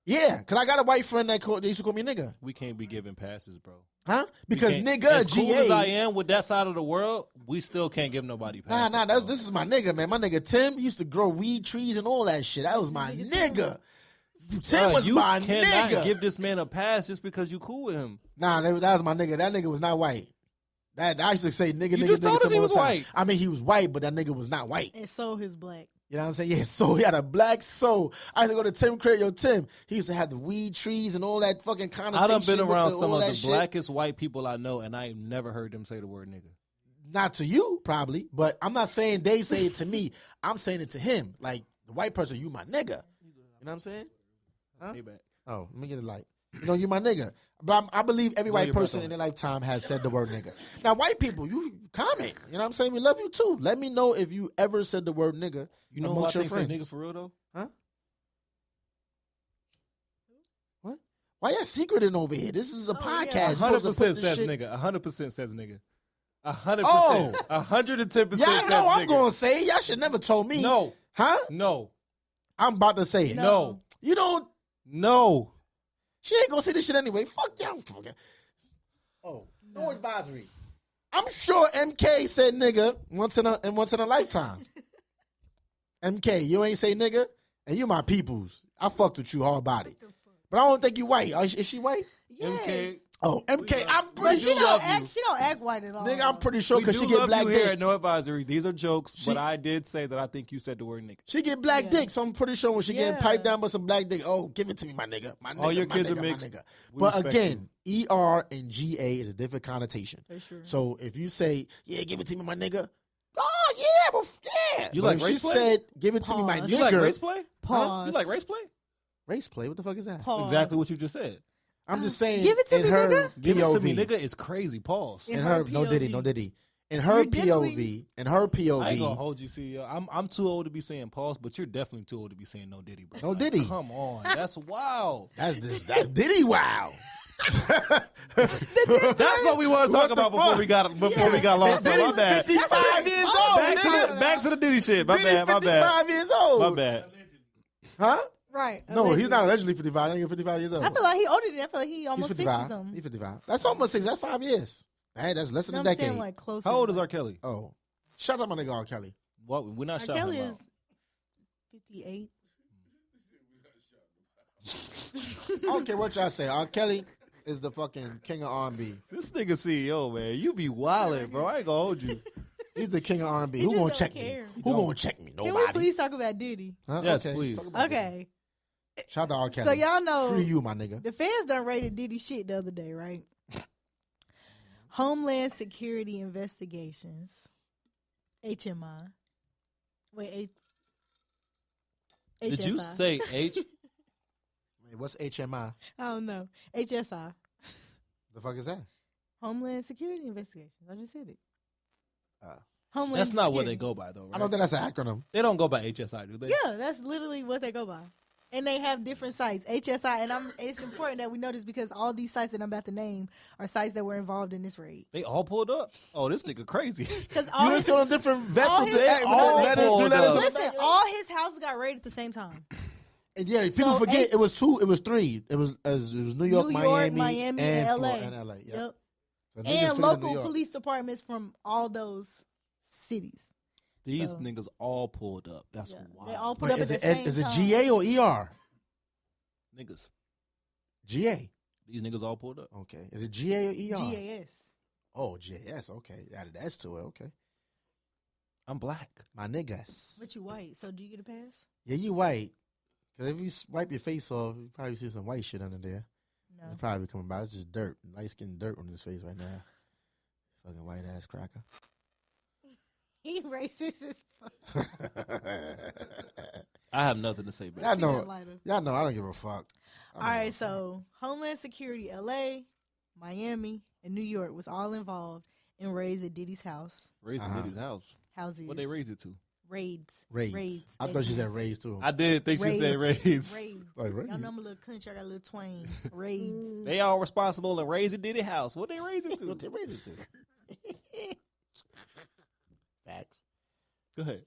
Yeah, because I got a white friend that they used to call me nigga. We can't be giving passes, bro. Huh? We Because can't- nigga, as cool GA. as I am with that side of the world, we still can't give nobody passes. Nah, this bro. is my nigga, man. My nigga Tim he used to grow weed trees and all that shit. That was my nigga. Tim was you my cannot nigga. give this man a pass just because you cool with him. Nah, that was my nigga. That nigga was not white. That I used to say nigga, You nigga, just nigga. told us Tim he all was the time. white. I mean, he was white, but that nigga was not white. And so his black. You know what I'm saying? Yeah, so he had a black soul. I used to go to Tim crib. Yo, Tim, he used to have the weed trees and all that fucking connotation. I done been with around the, some all of that the shit. blackest white people I know, and I ain't never heard them say the word nigga. Not to you, probably, but I'm not saying they say it to me. I'm saying it to him. Like, the white person, you my nigga. You know what I'm saying? Huh? Hey, back. Oh, let me get a light. You know, you my nigga. But I believe every Blow white your breath person on in it. their lifetime has said the word nigga. Now, white people, you comment. You know what I'm saying? We love you too. Let me know if you ever said the word nigga You know who I amongst your think say friends. nigga for real though? Huh? What? Why y'all secreting over here? This is a podcast. yeah. You're supposed to put 100% this says shit- nigga. 100% says nigga. 100%. Oh. 110% Y'all says know I'm nigga. going to say it. Y'all should never told me. No. Huh? No. I'm about to say it. No. You don't. No. She ain't going to see this shit anyway. Fuck y'all. Oh, no advisory. I'm sure MK said nigga once in a lifetime. MK, you ain't say nigga, and you my peoples. I fucked with you hard body. But I don't think you white. Is she white? Yes. MK. Oh, MK, I'm But pretty she sure. don't act. She don't act white at all. Nigga, I'm pretty sure We because do she get love black you here dick. at No Advisory. These are jokes, She- but I did say that I think you said the word nigga. She get black Yeah. dick, so I'm pretty sure when she getting Yeah. piped down by some black dick, oh, give it to me, my nigga. My nigga, All your my kids nigga, are my mixed. nigga. We But respect again, ER and GA is a different connotation. For sure. So if you say, yeah, give it to me, my nigga. Oh, yeah, but yeah. You But like if she race play? said, give it to me, my Pause. nigga. You like race play? Pause. You like race play? Race play? What the fuck is that? Pause. Exactly what you just said. I'm just saying. Give it to in me, her nigga. Give it to me, POV. nigga. It's crazy. Pause. In In her her, no Diddy, POV. no Diddy. In her You're POV, definitely- in her I ain't gonna POV, hold you, CEO. I'm too old to be saying pause, but you're definitely too old to be saying no Diddy, bro. No Like, Diddy. Come on, that's wild. that's Diddy wow. That's what we want to talk What the about before fuck? we got lost. Diddy My bad. 55 years old, Back to, nigga. the, back to the Diddy shit. My Diddy bad. My 55 bad. years old. My bad. Huh? Right. No, allegedly. he's not allegedly 55. He's 55 years old. I feel like he older than that. I feel like he He's almost 60 55. something. He's 55. That's almost 6. That's 5 years. Hey, that's less than No, a I'm decade. saying like closer. How old is like, R. Kelly? Oh, shout out my nigga R. Kelly. What? We're not R. shouting Kelly him out. is 58. I don't care what y'all say. R. Kelly is the fucking king of R&B. This nigga CEO, man, you be wildin', bro. I ain't gonna hold you. He's the king of R&B. He Who just gonna don't check care. me? Who gonna check me? Can we Nobody. please talk about Diddy? Huh? Yes, Okay. please. Talk about Okay. that. Shout out to R. Kelly. So y'all know Free you, my nigga. the fans done rated Diddy shit the other day, right? Homeland Security Investigations, HMI. Wait, Did you HSI. say H? Wait, what's HMI? I don't know. HSI. The fuck is that? Homeland Security Investigations. I just said it. Uh, Homeland That's not what they Security. go by, though, I right? don't think that's an acronym. They don't go by HSI, do they? Yeah, that's literally what they go by. And they have different sites. HSI, and it's important that we know this because all these sites that I'm about to name are sites that were involved in this raid. They all pulled up. Oh, this nigga crazy. Because You all didn't his, see on a different vessel. all his- They all letters pulled up. on the listen, back. all his houses got raided at the same time. And yeah, people So, forget eight- it was 2. It was 3. It was New York, Miami, and and LA. Florida, and LA. Yep. Yep. So niggas And flew to New local York. police departments from all those cities. These So- niggas all pulled up. That's Yeah. wild. They all put Wait, up is at it the same is it time. GA or ER? Niggas. GA. These niggas all pulled up. Okay. Is it GA or ER? GAS. Oh, GAS. Okay. Added S to it. Okay. I'm black. My niggas. But you white, so do you get a pass? Yeah, you white. Because if you wipe your face off, you probably see some white shit under there. No. It's probably coming by. It's just dirt. Light skin dirt on his face right now. Fucking white ass cracker. He racist as fuck. I have nothing to say, back. Y'all See know. that lighter. Y'all know I don't give a fuck. All right, so Homeland Security, LA, Miami, and New York was all involved in raids at Diddy's house. Raising Uh-huh. Diddy's house. Houses. What they raised it to? Raids. Raids. I at thought she said Diddy's. raised too. I did think she said raised. Raids. Like raids. Y'all know I'm a little country. I got a little twang. Raids. They all responsible in raising Diddy house. What they raise it What they to? raised it to. Facts. Go ahead.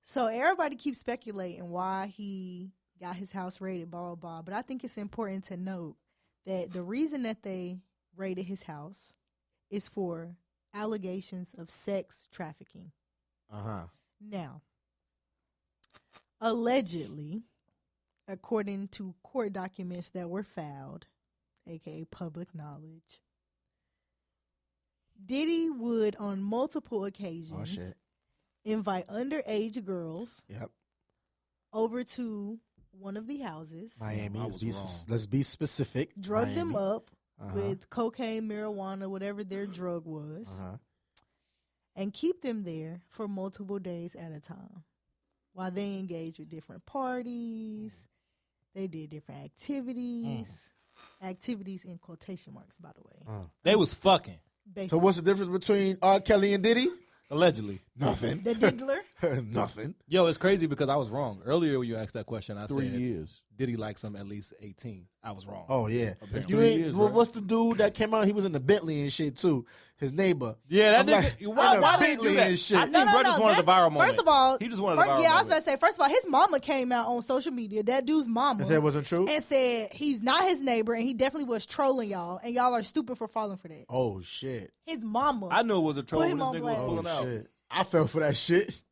So everybody keeps speculating why he got his house raided, blah, blah, blah. But I think it's important to note that the reason that they raided his house is for allegations of sex trafficking. Uh-huh. Now, allegedly, according to court documents that were filed, aka public knowledge, Diddy would on multiple occasions invite underage girls over to one of the houses. Miami. Let's be specific. Drug them up with cocaine, marijuana, whatever their drug was, and keep them there for multiple days at a time while they engaged with different parties. They did different activities. Activities in quotation marks, by the way. They was fucking. Basically. So what's the difference between R. Kelly and Diddy? Allegedly. Nothing. The diddler? Nothing. Yo, it's crazy because I was wrong. Earlier when you asked that question, I 3 said years. Diddy likes him at least 18. I was wrong. Oh, yeah. Apparently. You 3 ain't, years, well, right? what's the dude that came out? He was in the Bentley and shit, too. His neighbor. Yeah, that I'm nigga. like, why in did the he do Bentley that? and shit. I think bro just wanted the viral moment. First of all, he just wanted the viral moment. Yeah, I was about to say, first of all, his mama came out on social media, that dude's mama. And said it wasn't true? And said he's not his neighbor and he definitely was trolling y'all and y'all are stupid for falling for that. Oh, shit. His mama. I knew it was a troll Put when him this on nigga was blast. pulling out. Shit. I fell for that shit.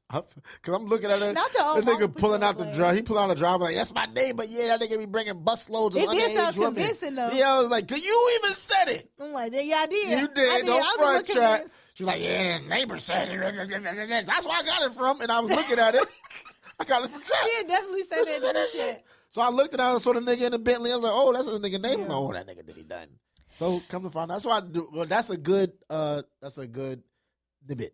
Because I'm looking at it. Not your own The mama nigga put pulling you on out the blast. drive. He pulling out the drive like, that's my neighbor. Yeah, that nigga be bringing busloads of It did sound underage women. convincing, though. Yeah, I was like, you even said it. I'm like, yeah, I did. You I did. Don't I was front looking track. at this. She was like, yeah, the neighbor said it. That's where I got it from. And I was looking at it. I got it from Trap. Yeah, definitely said that in the chat. So I looked at it and saw the nigga in the Bentley. I was like, oh, that's a nigga name. I'm like, oh, that nigga Diddy done. So come to find out. That's why I do. Well, that's a good nibbit.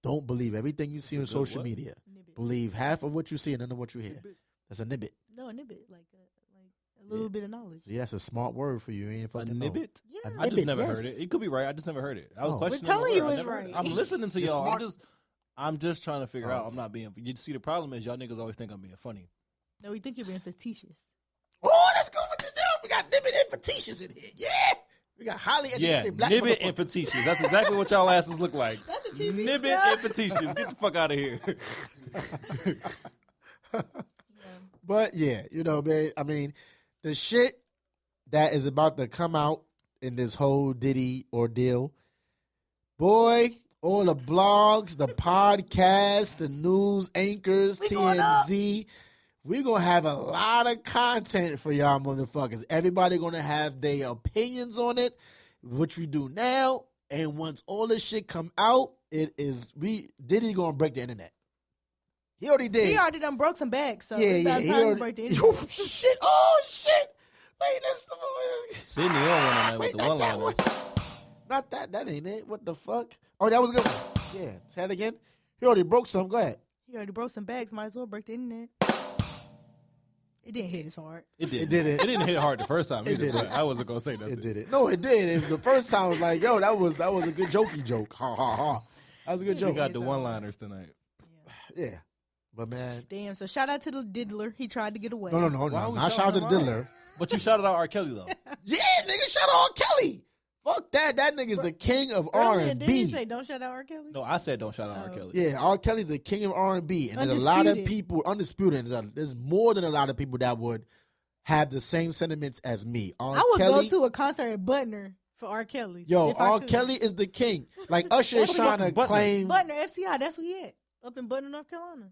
Don't believe everything you see on social media. Nibbit. Believe half of what you see and none of what you hear. That's a nibbit. No, a nibbit, like a little bit of knowledge. See, that's a smart word for you. You ain't A fucking know. nibbit? Yeah. I just Nibbit, never yes. heard it. It could be right. I just never heard it. I was Oh. questioning. We're telling my you word. I it's never heard it. right. I'm listening to You're y'all. smart. I'm just trying to figure Oh, out. okay. I'm not being. You see, the problem is y'all niggas always think I'm being funny. No, we think you're being facetious. Oh, let's go with the deal. We got nibbit and facetious in here. Yeah. We got highly Yeah, educated black nibbit and motherfuckers. facetious. That's exactly what y'all asses look like. That's a TV Nibbit show. and facetious. Get the fuck out of here. But yeah, you know, man, I mean, the shit that is about to come out in this whole Diddy ordeal, boy, all the blogs, the podcasts, the news anchors, We going TMZ, we're going to have a lot of content for y'all motherfuckers. Everybody going to have their opinions on it, which we do now. And once all this shit come out, Diddy going to break the internet. He already did. He already done broke some bags, so Yeah, it's about he time to already. break the Oh internet. shit! Oh shit! Wait, that's Sydney on one on that with wait, the not one that one. liners. Not that. That ain't it. What the fuck? Oh, that was a good one. Yeah, say it again. He already broke some. Go ahead. He already broke some bags, might as well break the internet. It didn't hit as hard. It didn't. It didn't. It didn't hit hard the first time either. didn't. But I wasn't gonna say nothing. It did it. No, it did. The first time I was like, yo, that was a good jokey joke. Ha ha ha. That was a good We joke. got the one liners tonight. Yeah, but man, Damn, so shout out to the diddler. He tried to get away. no. Why we Not shout out to the shouting him diddler. But you shouted out R. Kelly though. Yeah, nigga, shout out R. Kelly. Fuck that. That nigga's the king of Earlier, R&B. didn't he say don't shout out R. Kelly? No, I said don't shout out R. Kelly. Yeah, R. Kelly's the king of R&B, and there's a lot of Undisputed. people undisputed. There's more than a lot of people that would have the same sentiments as me. R. I would Kelly, go to a concert at Butner for R. Kelly. yo, if I R. could. Kelly is the king. Like Usher is What the trying fuck to is Butner? claim, Butner, FCI, that's where he at. Up in Butner, North Carolina.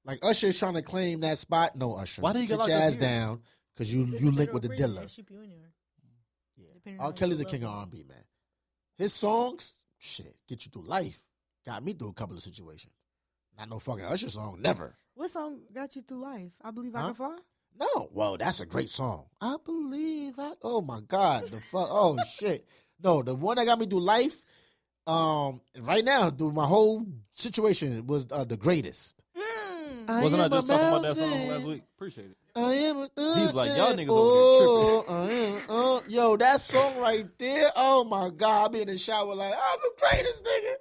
like Usher is trying to claim that spot. No, Usher, Why did he get sit locked your up ass here? down because you It's a link with the federal prison dealer. that ship you anywhere. Yeah. Depending R. on Kelly's the your king of level. R&B, man. His songs, shit, get you through life. Got me through a couple of situations. Not no fucking Usher song, never. What song got you through life? I Believe I Huh? Can Fly? No, well, that's a great song. I believe oh my God, the fuck, oh shit. No, the one that got me through life, right now, through my whole situation was The Greatest. Wasn't I just talking about that song last week? Appreciate it. I am He's like, y'all niggas over over yo, that song right there, oh my God, I be in the shower like, I'm the greatest nigga.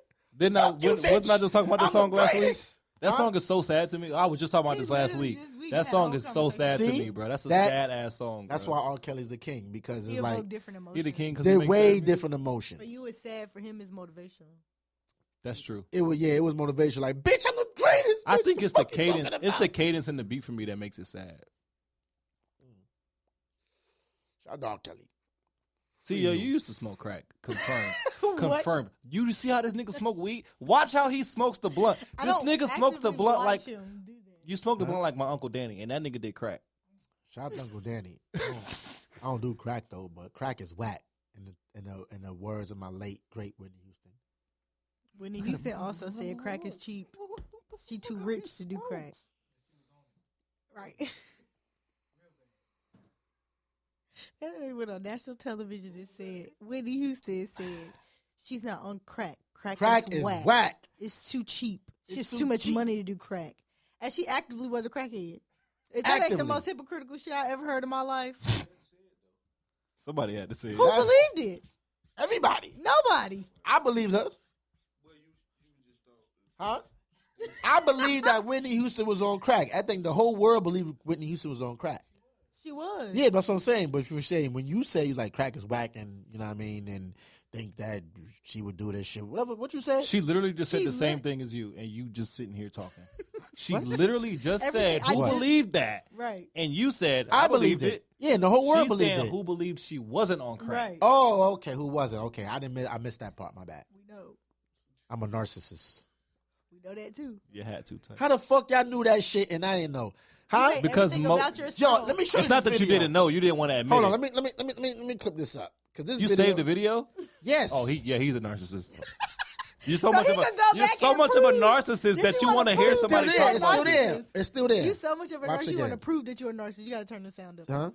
Wasn't I just talking about this I'm song the last week? greatest. That Huh? song is so sad to me. I was just talking about He's this last literally week. just- we That had a song whole is so sad to See? me, bro. That's a That- sad ass song. That's bro. why R. Kelly's the king, because He it's evoke like, different emotions. He the king because they're way different emotions. For you, it's sad. For him, it's motivational. That's true. It was motivational. Like, bitch, I'm the greatest. I Bitch, think what it's the fuck you talking cadence. It's about? the cadence and the beat for me that makes it sad. Shout out to R. Kelly. See, yo, you used to smoke crack. Confirmed. What? Confirmed. You see how this nigga smoke weed? Watch how he smokes the blunt. I This don't nigga smokes the actively blunt watch like him do that. you smoke the blunt like my Uncle Danny, and that nigga did crack. Shout out to Uncle Danny. I don't do crack though, but crack is whack. In the words of my late great Whitney Houston. Whitney Houston also said crack is cheap. She too rich to do crack. Right. They went on national television and said Whitney Houston said she's not on crack. Crack is whack. It's too cheap. She has too much money to do crack. And she actively was a crackhead. If that ain't the most hypocritical shit I ever heard in my life. Somebody had to say it. Who believed it? Everybody. Nobody. I believed her. Huh? I believe that Whitney Houston was on crack. I think the whole world believed Whitney Houston was on crack. She was. Yeah, that's what I'm saying. But you're saying when you say like crack is whack, and you know what I mean, and think that she would do this shit, whatever. What you said? She literally just said the same thing as you, and you just sitting here talking. She literally just said, "Who believed that?" Right. And you said, "I believed it." Yeah, and the whole world believed it. Who believed she wasn't on crack? Right. Oh, okay. Who wasn't? Okay, I missed that part. My bad. We know. I'm a narcissist. We know that too. You had to. Type. How the fuck y'all knew that shit and I didn't know? Huh? Because yo, let me show you. It's not that you didn't know. You didn't want to admit. Hold on. It. Let me clip this up because this. You video, saved the video. Yes. Oh, he's a narcissist. You're so much of a narcissist that you want to hear somebody talk about it. It's still there. You're so much of a narcissist. You want to prove that you're a narcissist. You got to turn the sound up. Huh?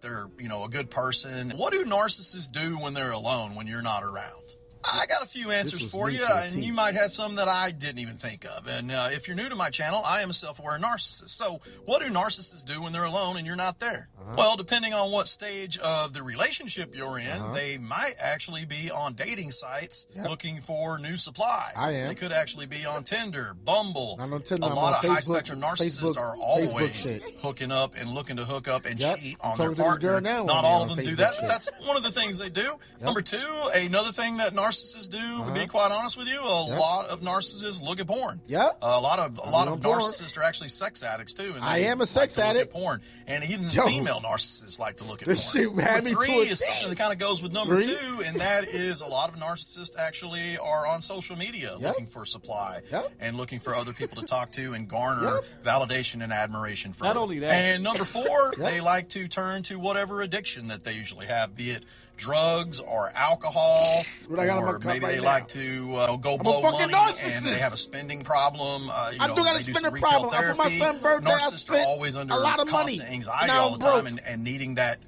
They're, a good person. What do narcissists do when they're alone, when you're not around? I got a few answers for you, and you might have some that I didn't even think of. And if you're new to my channel, I am a self-aware narcissist. So what do narcissists do when they're alone and you're not there? Well, depending on what stage of the relationship you're in, they might actually be on dating sites looking for new supply. I am. They could actually be on Tinder, Bumble. I'm on Tinder. A lot of high-spectrum narcissists are always hooking up and looking to hook up and cheat on their partner. Not all of them do that, but that's one of the things they do. Number two, another thing that narcissists do, to be quite honest with you, a lot of narcissists look at porn. A lot of narcissists are actually sex addicts too. And I am a sex addict. Look at porn, and even female narcissists like to look at porn. Shit Number three is something that kind of goes with number two, and that is a lot of narcissists actually are on social media looking for supply and looking for other people to talk to and garner validation and admiration from. Not only that. And number four, they like to turn to whatever addiction that they usually have, be it drugs or alcohol, or maybe they like to go blow money and they have a spending problem. I do got a spending problem. For my son's birthday, narcissists are always under constant anxiety all the time and needing that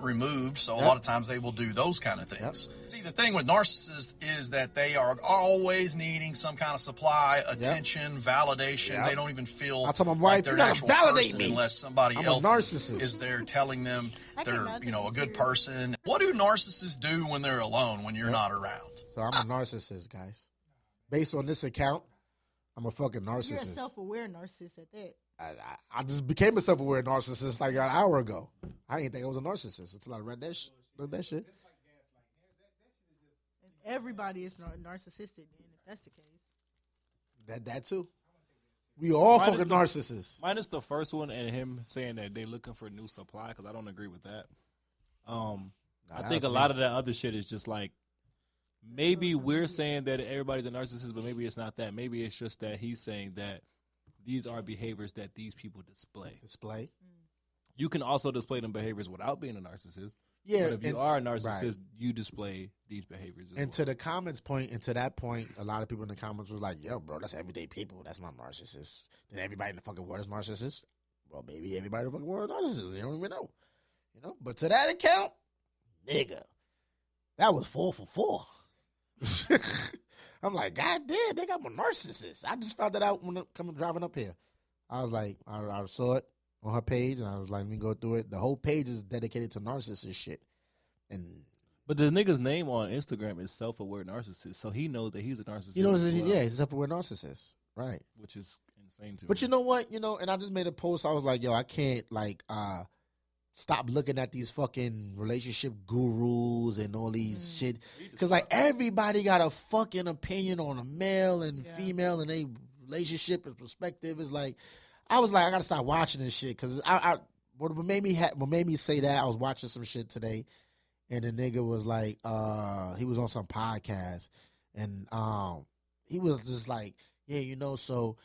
removed. So a lot of times they will do those kind of things. See, the thing with narcissists is that they are always needing some kind of supply, attention, validation. They don't even feel like they're an actual person unless somebody else is there telling them they're a good person. What do narcissists do when they're alone, when you're not around? So I'm a narcissist, guys. Based on this account, I'm a fucking narcissist. You're a self-aware narcissist at that. I just became a self-aware narcissist like an hour ago. I didn't think I was a narcissist until I read that shit. And everybody is narcissistic, then, if that's the case. That too. We all fucking narcissists. Minus the first one and him saying that they looking for new supply, because I don't agree with that. I think a lot of that other shit is just like, maybe we're saying that everybody's a narcissist, but maybe it's not that. Maybe it's just that he's saying that these are behaviors that these people display. You can also display them behaviors without being a narcissist. Yeah, but if you are a narcissist, you display these behaviors. And to the comments point, and to that point, a lot of people in the comments was like, "Yo, bro, that's everyday people. That's not narcissists. Then everybody in the fucking world is narcissists. Well, maybe everybody in the fucking world is narcissists. You don't even know, But to that account, nigga, that was 4 for 4. I'm like, God damn, they got more narcissists. I just found that out when I'm driving up here. I was like, I saw it on her page, and I was like, let me go through it. The whole page is dedicated to narcissist shit. But the nigga's name on Instagram is self-aware narcissist, so he knows that he's a narcissist. He's a self-aware narcissist, right? Which is insane to me. But you know what? And I just made a post. I was like, yo, I can't stop looking at these fucking relationship gurus and all these shit. Because, everybody got a fucking opinion on a male and female and a relationship and perspective. Is like, I was like, I got to stop watching this shit. Because what made me say that, I was watching some shit today. And the nigga was like, he was on some podcast. And he was just like, yeah, so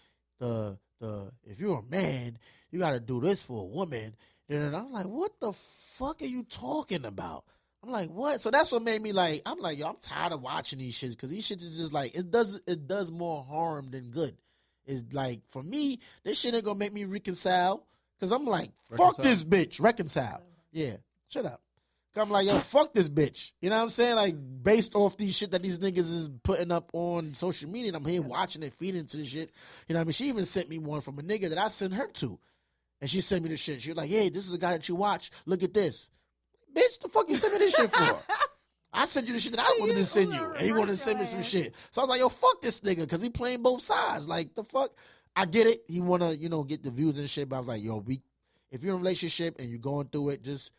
if you're a man, you got to do this for a woman. And I'm like, what the fuck are you talking about? I'm like, what? So that's what made me like, I'm like, yo, I'm tired of watching these shits because these shits is just like, it does more harm than good. It's like, for me, this shit ain't gonna make me reconcile because I'm like, fuck this bitch. Reconcile. Yeah, shut up. I'm like, yo, fuck this bitch. You know what I'm saying? Like, based off these shit that these niggas is putting up on social media, and I'm here watching it, feeding into the shit. You know what I mean? She even sent me one from a nigga that I sent her to. And she sent me the shit. She was like, hey, this is a guy that you watch. Look at this. Bitch, the fuck you sent me this shit for? I sent you the shit that I wanted to send you. And he wanted to send me some shit. So I was like, yo, fuck this nigga, because he playing both sides. Like, the fuck? I get it. He want to, get the views and shit. But I was like, yo, if you're in a relationship and you're going through it, just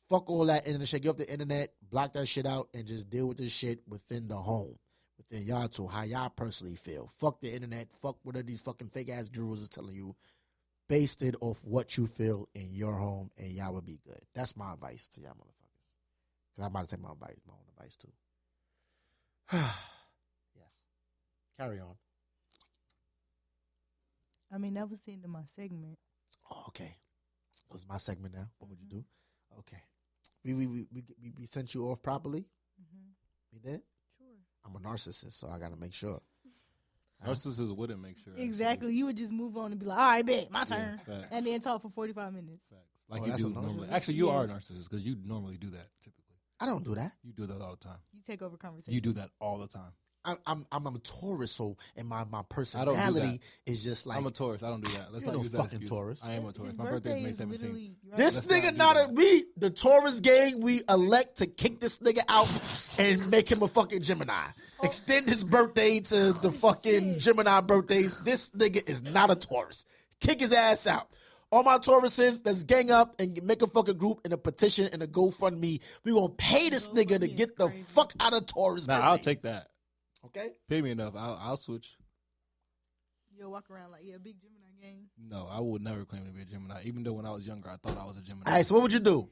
fuck all that internet shit. Get off the internet, block that shit out, and just deal with this shit within the home. Within y'all two, how y'all personally feel. Fuck the internet. Fuck whatever these fucking fake-ass gurus is telling you. Based it off what you feel in your home, and y'all will be good. That's my advice to y'all motherfuckers. Because I'm about to take my own advice too. Yes. Carry on. I mean, that was the end of my segment. Oh, okay. That was my segment now. What would you do? Okay. We sent you off properly? We did? Sure. I'm a narcissist, so I got to make sure. Narcissists wouldn't make sure. Exactly. Actually. You would just move on and be like, all right, bet, my turn. Yeah, and then talk for 45 minutes. Facts. Like Oh, you that's do a narcissist? normally. Actually, you are a narcissist because you normally do that typically. I don't do that. You do that all the time. You take over conversation. You do that all the time. I'm a Taurus, so and my personality is just like I'm a Taurus. I don't do that. Let's You're not no use that fucking excuse. Taurus. I am a Taurus. His My birthday is May birthday 17th. literally right this after- nigga not the Taurus gang. We elect to kick this nigga out and make him a fucking Gemini. Extend his birthday to the fucking Gemini birthdays. This nigga is not a Taurus. Kick his ass out. All my Tauruses, let's gang up and make a fucking group and a petition and a GoFundMe. We gonna pay this nigga to get the fuck out of Taurus. Nah, I'll take that. Okay. Pay me enough. I'll switch. You'll walk around like, big Gemini gang. No, I would never claim to be a Gemini. Even though when I was younger, I thought I was a Gemini. All right, so what would you do?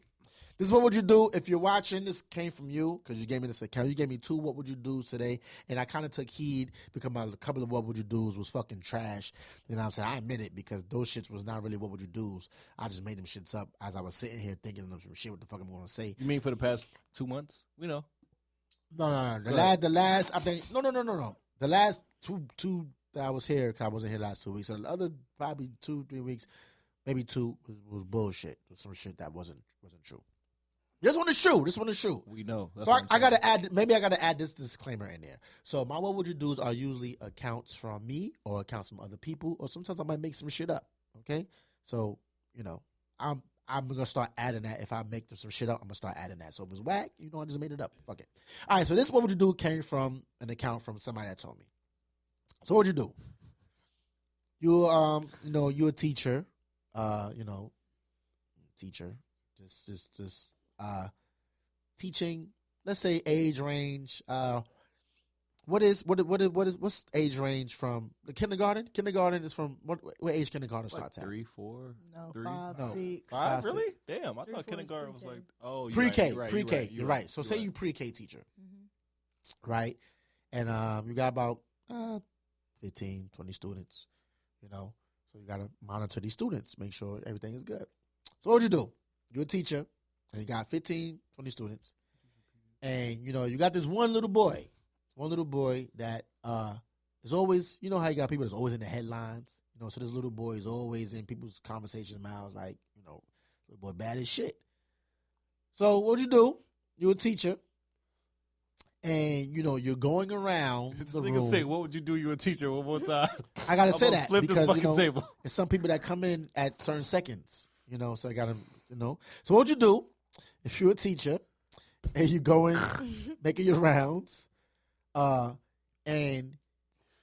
This is what would you do if you're watching. This came from you because you gave me this account. You gave me 2 what would you do today, and I kind of took heed because a couple of what would you do's was fucking trash. You know what I'm saying? I admit it because those shits was not really what would you do's. I just made them shits up as I was sitting here thinking of some shit. What the fuck I'm going to say? You mean for the past 2 months? We know. No. The last. I think no. The last two that I was here, cause I wasn't here last 2 weeks. So the other probably 2-3 weeks, maybe 2 was bullshit. Some shit that wasn't true. This one is true. We know. That's So what I'm I gotta saying. add. Maybe I gotta add this disclaimer in there. So my what would you do's are usually accounts from me or accounts from other people, or sometimes I might make some shit up. Okay, so I'm gonna start adding that. If I make some shit up, I'm gonna start adding that. So if it's whack, I just made it up. Fuck it. All right. So this what would you do came from an account from somebody that told me. So what would you do? You're a teacher. Teacher. Just teaching. Let's say age range. What's age range from the kindergarten? Kindergarten is from what age kindergarten starts at? 3, 4, No, 3? 5, No. 6. 5? Really? 6. Damn, I 3, thought 4 is kindergarten was pre-K. like, Pre-K, you're right, pre-K. You're right. So you're say right. you pre-K teacher, Mm-hmm. right? And you got about 15, 20 students, So you got to monitor these students, make sure everything is good. So what would you do? You're a teacher, and you got 15, 20 students. And, you got this one little boy that is always, how you got people that's always in the headlines. So this little boy is always in people's conversation mouths like, little boy bad as shit. So what would you do? You're a teacher. And, you're going around This the nigga room. say, what would you do? You a teacher one more time? I got to I'm say gonna that flip this because, fucking table. there's some people that come in at certain seconds, so I got to, So what would you do if you're a teacher and you going, making your rounds, and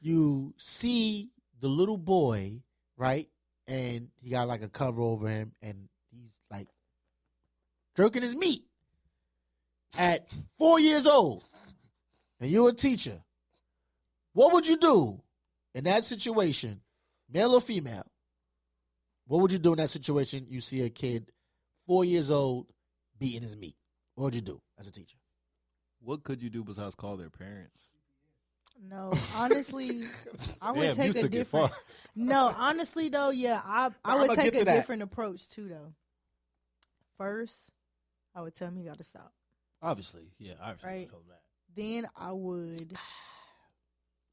you see the little boy, right? And he got like a cover over him and he's like jerking his meat at 4 years old. And you're a teacher. What would you do in that situation, male or female? What would you do in that situation? You see a kid 4 years old beating his meat. What would you do as a teacher? What could you do besides call their parents? No, honestly, I would Damn, you take a took it different. far. No, honestly though, yeah, I I'ma would get take to a that. different approach too though. first, I would tell him he got to stop. Obviously, yeah. Obviously, Right. tell him that. Then I would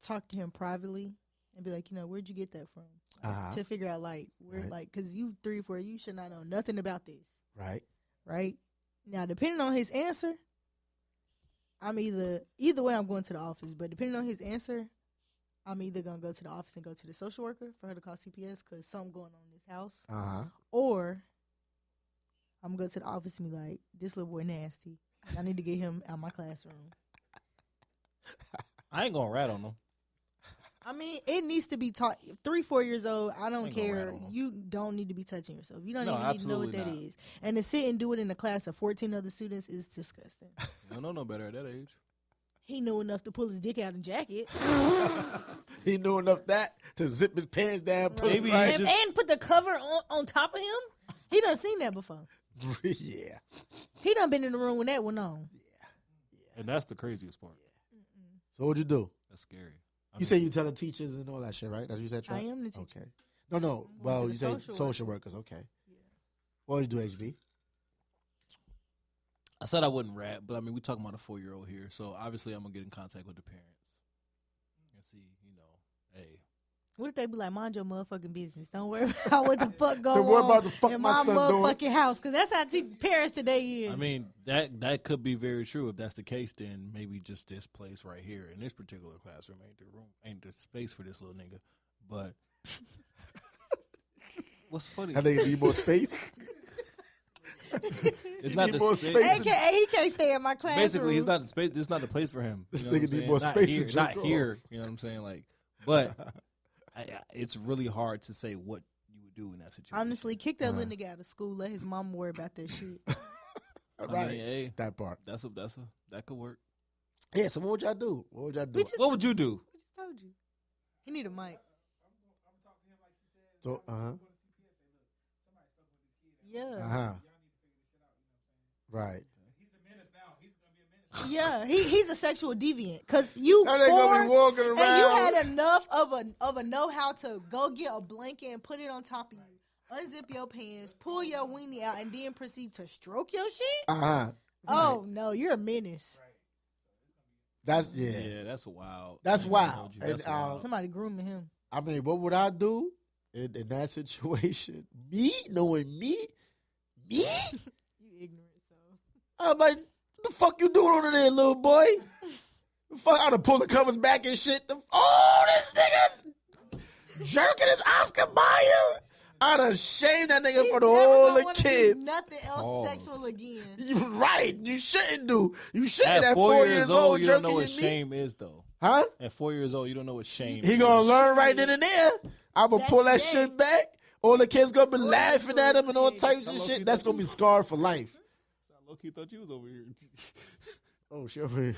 talk to him privately and be like, where'd you get that from? Uh-huh. To figure out, like, where, Right. like, because you 3 or 4, you should not know nothing about this. Right. Right? Now, depending on his answer, I'm either way I'm going to the office, but depending on his answer, I'm either going to go to the office and go to the social worker for her to call CPS because something going on in this house. Uh-huh. Or I'm going to go to the office and be like, this little boy nasty. I need to get him out of my classroom. I ain't gonna rat on him. I mean, it needs to be taught. 3, 4 years old, I don't Ain't gonna rat care. on 'em. You don't need to be touching yourself. You don't No, even need to know what that absolutely is. And to sit and do it in a class of 14 other students is disgusting. You don't know no better at that age. He knew enough to pull his dick out and jacket. He knew enough that to zip his pants down, put Maybe it right. he And put the cover on top of him. He done seen that before. Yeah. He done been in the room when that went on. And that's the craziest part. So what'd you do? That's scary. You say you tell the teachers and all that shit, right? That's what you said, Trap? I am the teacher. Okay. No. I'm going Well, to you the say social social workers. Okay. Yeah. What did you do, HB? I said I wouldn't rat, but I mean, we talking about a 4-year-old here, so obviously I'm gonna get in contact with the parents and see, hey. What if they be like, mind your motherfucking business? Don't worry about what the fuck going on. Don't worry about the fuck in my son doing. motherfucking house. Because that's how parents today is. I mean, that could be very true. If that's the case, then maybe just this place right here in this particular classroom ain't the space for this little nigga. But what's funny? I think you need more space. It's not need the more space. space. AKA, he can't stay in my classroom. Basically, he's not the space. This is not the place for him. This You know nigga what I'm need more saying? space Not to here, jerk not here. off. You know what I'm saying? Like, but it's really hard to say what you would do in that situation. Honestly, kick that little nigga out of school. Let his mom worry about that shit. Right. I mean, hey, That part. that could work. Yeah, so what would y'all do? What would y'all do? What would you do? I just told you. He need a mic. So, Yeah. Right. Yeah, he's a sexual deviant. Because you Now they gonna be walking and you around. had enough of a know-how to go get a blanket and put it on top of you. Unzip your pants, pull your weenie out, and then proceed to stroke your shit? Oh, no, you're a menace. That's Yeah, that's wild. That's wild. That's And, wild. Somebody grooming him. I mean, what would I do in that situation? Me, knowing me, You ignorant, so. I'm like, what the fuck you doing under there, little boy? The fuck, I'd have pulled the covers back and shit. This nigga jerking his Oscar Mayer. I'd have shamed that nigga for the whole of kids. Nothing else sexual again. You right. You shouldn't do. You shouldn't At 4 years old you don't jerking know your what meat. shame is, though. Huh? At 4 years old, you don't know what shame He is. gonna learn right then and there. I'm gonna That's pull that gay. shit back. All the kids gonna be laughing at him and all gay. types of shit. That's gonna be scarred for life. Low-key thought you was over here. Oh, shit. over here.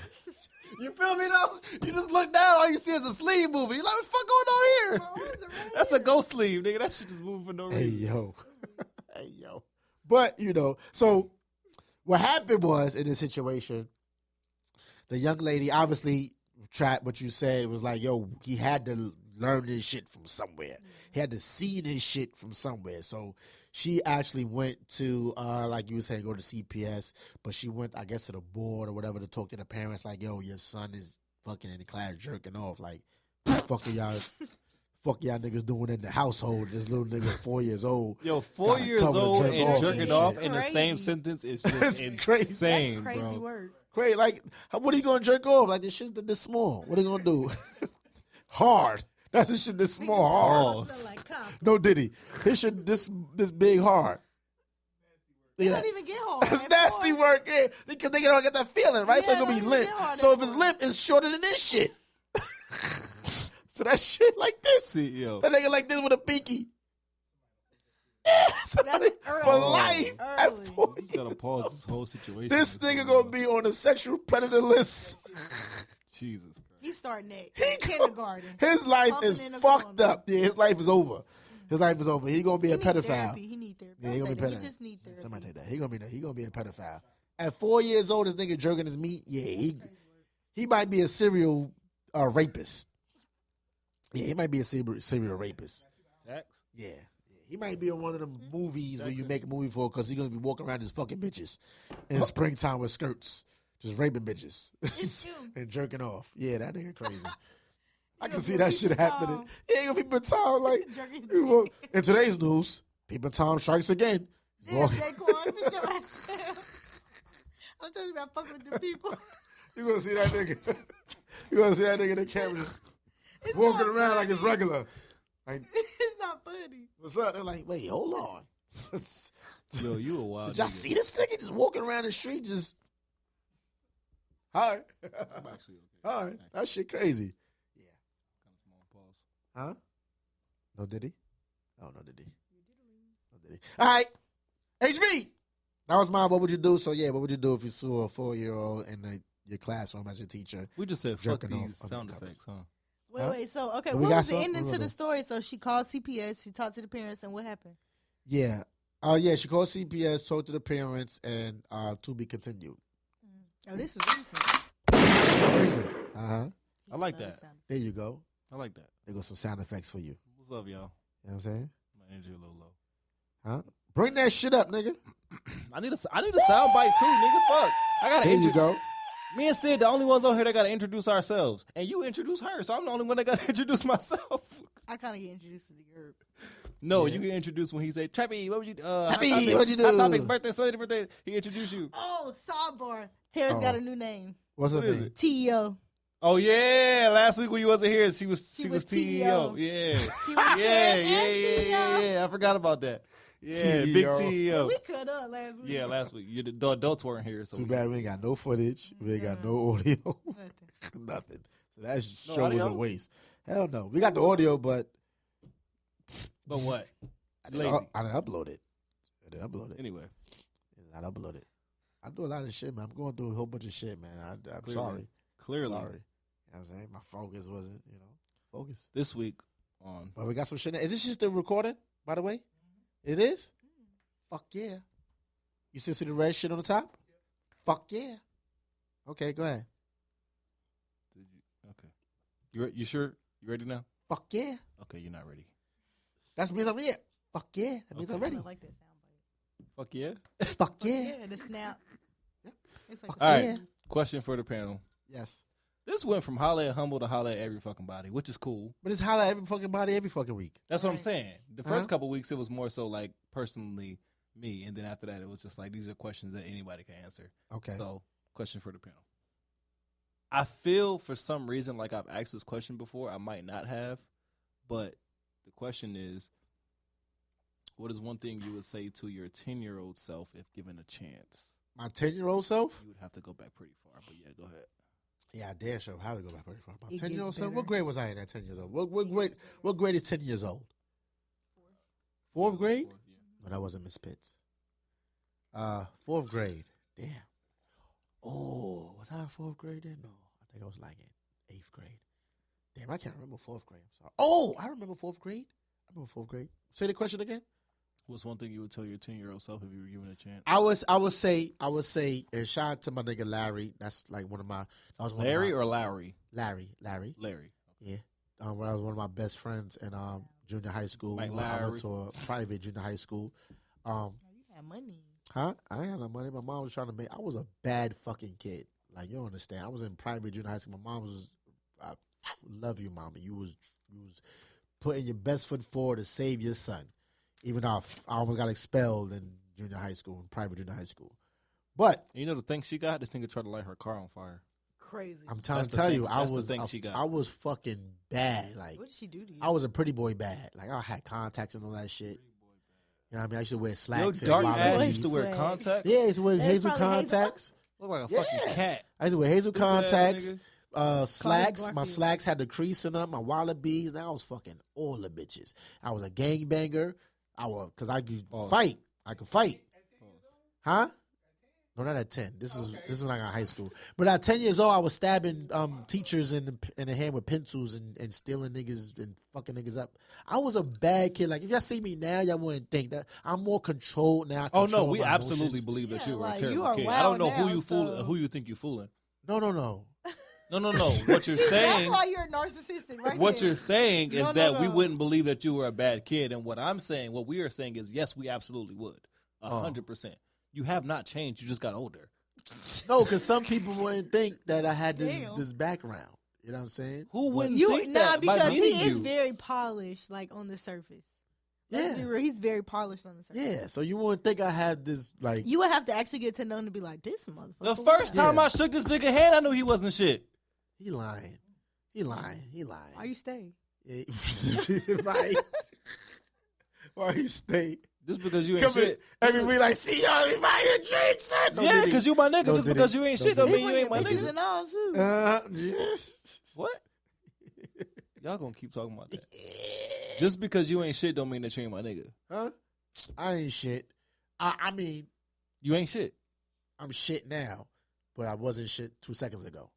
You feel me, though? You just look down, all you see is a sleeve moving. You like, what the fuck going on here? That's a ghost sleeve, nigga. That shit just moving for no Hey, reason. yo. Hey, yo. But, so what happened was in this situation, the young lady obviously tried what you said. It was like, yo, he had to learn this shit from somewhere. He had to see this shit from somewhere. So she actually went to, like you were saying, go to CPS, but she went, I guess, to the board or whatever to talk to the parents like, yo, your son is fucking in the class jerking off. Like, fuck y'all niggas doing in the household. This little nigga 4 years old. Yo, 4 Gotta years cover old jerk and off jerking and off shit. in the same sentence is just It's crazy. insane, That's crazy bro. work. Great, like, what are you gonna jerk off? Like, this shit this small. What are you gonna do? Hard. That's the shit this small, hard. Smell like cock. No Diddy. His shit this big hard. They don't even get hard. It's at nasty 4. work, yeah. Because they don't get that feeling, right? So Yeah, it's gonna be don't limp. get hard So at if it's 4. limp, it's shorter than this shit. So that shit like this. See, yo. That nigga like this with a pinky. Yeah, somebody early. for life. At Early. 4 You gotta pause this whole situation. This nigga gonna be on the sexual predator list. Jesus Christ. He's starting at kindergarten. His life Pumping is in the fucked corner. up. Yeah, his life is over. His life is over. He gonna be a He need pedophile. therapy. He need therapy. Yeah, he Don't gonna say be that. pedophile. He just need therapy. Somebody take that. He gonna be a pedophile. At 4 years old, this nigga jerking his meat. Yeah, he might be a serial rapist. Yeah, he might be a serial rapist. Tax? Yeah, He might be in one of them movies where you make a movie for because he's gonna be walking around his fucking bitches in springtime with skirts, just raping bitches and jerking off. Yeah, that nigga crazy. I can see that shit happening. He ain't gonna be Tom like. In today's news, Peeping Tom strikes again. Damn, Daquan, sit your ass down. I'm telling you about fucking with the people. You gonna see that nigga? You gonna see that nigga in the camera just walking around like it's regular? Like, it's not funny. What's up? They're like, wait, hold on. Yo, you a wild. Did y'all see this nigga just walking around the street? Just hi. I'm actually okay. All right, that shit crazy. Yeah. Kind of small pause. Huh? No Diddy? Oh, no Diddy. No Diddy. All right. HB. That was mine. What would you do? So, yeah, what would you do if you saw a 4-year-old in your classroom as your teacher? We just said fuck these sound effects, huh? Wait. So, okay, what was the ending to the story? So, she called CPS. She talked to the parents, and what happened? Yeah. She called CPS, talked to the parents, and to be continued. Oh, this was Recent. Uh-huh. I like that. There you go. I like that. There go some sound effects for you. What's up, y'all? You know what I'm saying? My energy a little low. Huh? Bring that shit up, nigga. I need a sound bite too, nigga. Fuck. I gotta. There you go. Me and Sid, the only ones on here that gotta introduce ourselves, and you introduce her, so I'm the only one that gotta introduce myself. I kind of get introduced to the group. No, you get introduced when he say, "Trappy, what would you? Trappy, what'd you do? Hot Topic birthday, celebrity birthday." He introduced you. Oh, sidebar. Tara's got a new name. What's her name? TEO. Oh yeah, last week when you wasn't here, she was TEO. Yeah, yeah. I forgot about that. Yeah, TEO. big TEO. We cut up last week. Yeah, last week. The adults weren't here, so Too bad we ain't got no footage. We ain't got no audio. Nothing. So that show was a waste. Hell no. We got the audio, but what? I didn't upload it. Anyway, I didn't upload it. I do a lot of shit, man. I'm going through a whole bunch of shit, man. I'm sorry. Clearly. Sorry. You know what I'm saying? My focus wasn't, focus. This week on. But we got some shit. Is this just still recording, by the way? It is? Fuck yeah. You still see the red shit on the top? Fuck yeah. Okay, go ahead. Okay. You sure? You ready now? Fuck yeah. Okay, you're not ready. That means I'm ready. Fuck yeah. That means I'm ready. I like that soundbite. Fuck yeah. Fuck yeah. Yeah, the snap. Yeah. It's like All right. Yeah. Question for the panel. Yes. This went from holla at humble to holla at every fucking body, which is cool. But it's holla every fucking body every fucking week. That's what I'm saying. The first couple weeks, it was more so like personally me. And then after that, it was just like, these are questions that anybody can answer. Okay. So, question for the panel. I feel for some reason like I've asked this question before. I might not have. But the question is, what is one thing you would say to your 10-year-old self if given a chance? My 10-year-old self? You would have to go back pretty far. But yeah, go ahead. Yeah, I dare show how to go back pretty far. My It 10-year-old gets self? better. What grade was I in at 10 years old? What grade is 10 years old? Fourth grade? Yeah. No, that wasn't Miss Pitts. Fourth grade. Damn. Oh, was I in fourth grade then? No, I think I was like in 8th grade. Damn, I can't remember fourth grade. I'm sorry. Oh, I remember fourth grade. Say the question again. What's one thing you would tell your 10-year-old self if you were given a chance? I would say, and shout out to my nigga Larry. That's like one of my. That was one Larry of my, or Lowry? Larry. Larry. Yeah. When I was one of my best friends in junior high school. Mike I Lowry. went to a private junior high school. Oh, you had money. Huh? I ain't had no money. My mom was trying to make. I was a bad fucking kid. Like, you don't understand. I was in private junior high school. My mom was. I love you, mama. You was putting your best foot forward to save your son. Even though I almost got expelled in junior high school, in private junior high school. But And you know the thing she got? This nigga tried to light her car on fire. Crazy. I'm trying That's to the tell thing- you, that's the thing she got. I was fucking bad. Like, What did she do to you? I was a pretty boy bad. Like, I had contacts and all that shit. You know what I mean? I used to wear Yo, slacks and dark wide ass jeans. used to wear Swag. contacts. Yeah, I used to wear That's hazel probably hazel. contacts. Look like a Yeah. fucking cat. I used to wear hazel Stupid ass contacts, nigga. slacks. My Garfield. slacks had the crease in them, my wallabies. Now I was fucking all the bitches. I was a gangbanger. Because I could fight. I could fight. Huh? No, not at 10. This is when I got high school. But at 10 years old, I was stabbing teachers in the hand with pencils and stealing niggas and fucking niggas up. I was a bad kid. Like, if y'all see me now, y'all wouldn't think that. I'm more controlled now. I Oh no, control we my absolutely emotions. believe that Yeah, you were a like, terrible you are kid. I wild don't know who now, you fooling. so- Who you think you fooling? No. No. What you're saying. That's why you're narcissistic, right? What there. you're saying is that we No. wouldn't believe that you were a bad kid, and what we are saying is yes, we absolutely would, 100%. You have not changed. You just got older. No, because some people wouldn't think that I had this background. You know what I'm saying? Who wouldn't think that? Because he is you? very polished, like on the surface. Let's be real, he's very polished on the surface. Yeah, so you wouldn't think I had this like. You would have to actually get to know him to be like, this motherfucker. The first time I shook this nigga hand, I knew he wasn't shit. He lying. Why you stay? Yeah. Right. Why he stay? Just because you ain't shit. Every week, like, see y'all, we buy your drink, son. Yeah, because you my nigga. Just because you ain't shit don't mean you ain't my Bitches nigga. and all too. Yes. What? Y'all gonna keep talking about that. Just because you ain't shit don't mean that you ain't my nigga. Huh? I ain't shit. I mean, You ain't shit. I'm shit now, but I wasn't shit 2 seconds ago.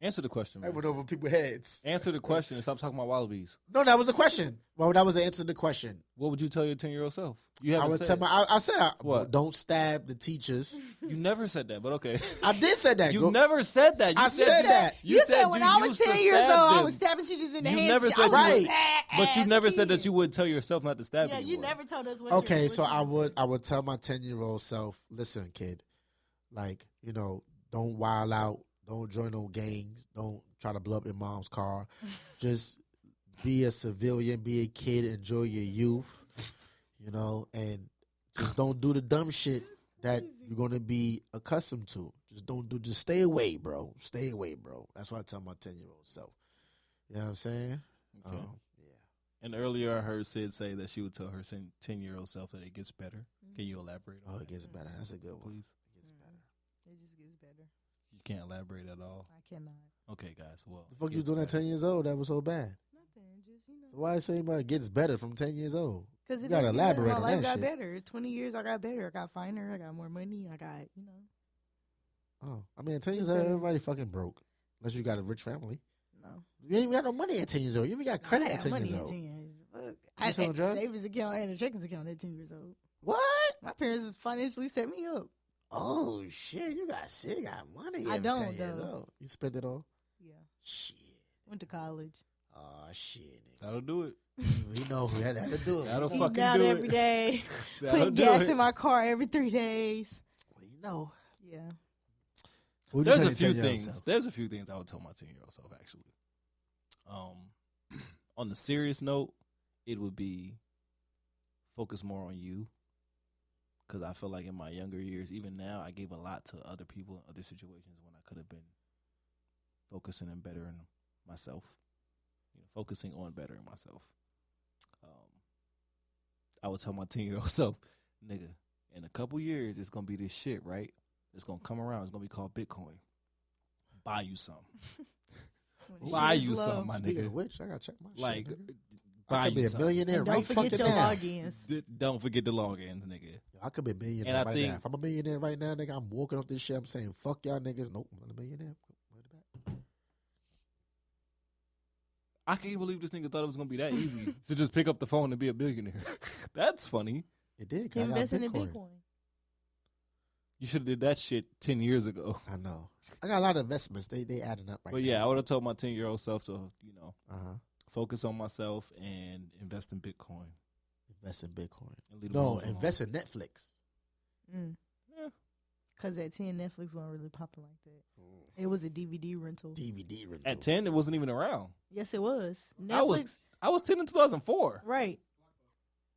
Answer the question, I man. went over people's heads. Answer the question and stop talking about wallabies. No, that was a question. Well, that was the answer to the question. What would you tell your 10-year-old self? I would tell I said, What? Don't stab the teachers. You never said that, but okay. I did say that. You never said that. You I said that. You said when I was used to 10 years old, stab I them. was stabbing teachers in the You head. never Shit, said I was you a would. But you badass never said kid. that you would tell yourself not to stab Yeah, anymore. you never told us what. Okay, you, so what you I would tell my 10-year-old self, listen, kid, like, don't wild out, don't join no gangs, don't try to blow up your mom's car. Just be a civilian, be a kid, enjoy your youth, and just don't do the dumb shit that you're gonna be accustomed to. Just stay away, bro. Stay away, bro. That's what I tell my 10-year-old self. You know what I'm saying? Okay. Yeah. And earlier I heard Sid say that she would tell her 10-year-old self that it gets better. Can you elaborate on that? It gets better. That's a good one. Please. It gets better. It just gets better. You can't elaborate at all. I cannot. Okay, guys. Well, The fuck you was doing at 10 years old? That was so bad. Nothing. Just So why say about it gets better from 10 years old? Because You gotta elaborate my on life that got shit. better. 20 years, I got better. I got finer. I got more money. I got, Oh, I mean, at 10 years It's old, better. everybody fucking broke. Unless you got a rich family. No. You ain't even got no money at 10 years old. You even got credit I at had 10 money years at old. 10 years. Fuck. I You had selling a drugs? savings account and a checkings account at 10 years old. What? My parents just financially set me up. Oh, shit. You got money I at don't, 10 years though. old. You spent it all? Yeah. Shit. Went to college. Oh, shit. Nigga. That'll do it. You know who had to do it. That'll Well, fucking Eating out do every it. day. That'll Putting do gas it. in my car every 3 days. you know. Yeah. What'd you There's tell a your few 10-year-old things. self? There's a few things I would tell my 10-year-old self, actually. On the serious note, it would be focus more on you. Because I feel like in my younger years, even now, I gave a lot to other people in other situations when I could have been focusing and bettering myself. Focusing on bettering myself. I would tell my 10-year-old self, nigga, in a couple years, it's going to be this shit, right? It's going to come around. It's going to be called Bitcoin. Buy you some. Buy you some, my Speaking nigga. of which, I gotta check my Like, shit. Nigga. I buy could be you a some. millionaire And right don't forget fucking your now. logins. Don't forget the logins, nigga. I could be a millionaire And I right think- now. If I'm a millionaire right now, nigga, I'm walking up this shit. I'm saying, fuck y'all niggas. Nope, I'm not a millionaire. Wait a minute. I can't believe this nigga thought it was going to be that easy to just pick up the phone and be a billionaire. That's funny. It did. 'Cause I got Investing in Bitcoin. Bitcoin. You should have did that shit 10 years ago. I know. I got a lot of investments. They adding up right But now. yeah, I would have told my 10-year-old self to, Uh-huh. focus on myself and invest in Bitcoin. Invest in Bitcoin. And leave the No, loans alone. invest in Netflix. Because at 10, Netflix wasn't really popping like that. It was a DVD rental. DVD rental. At 10, it wasn't even around. Yes, it was. I was Netflix. I was 10 in 2004. Right.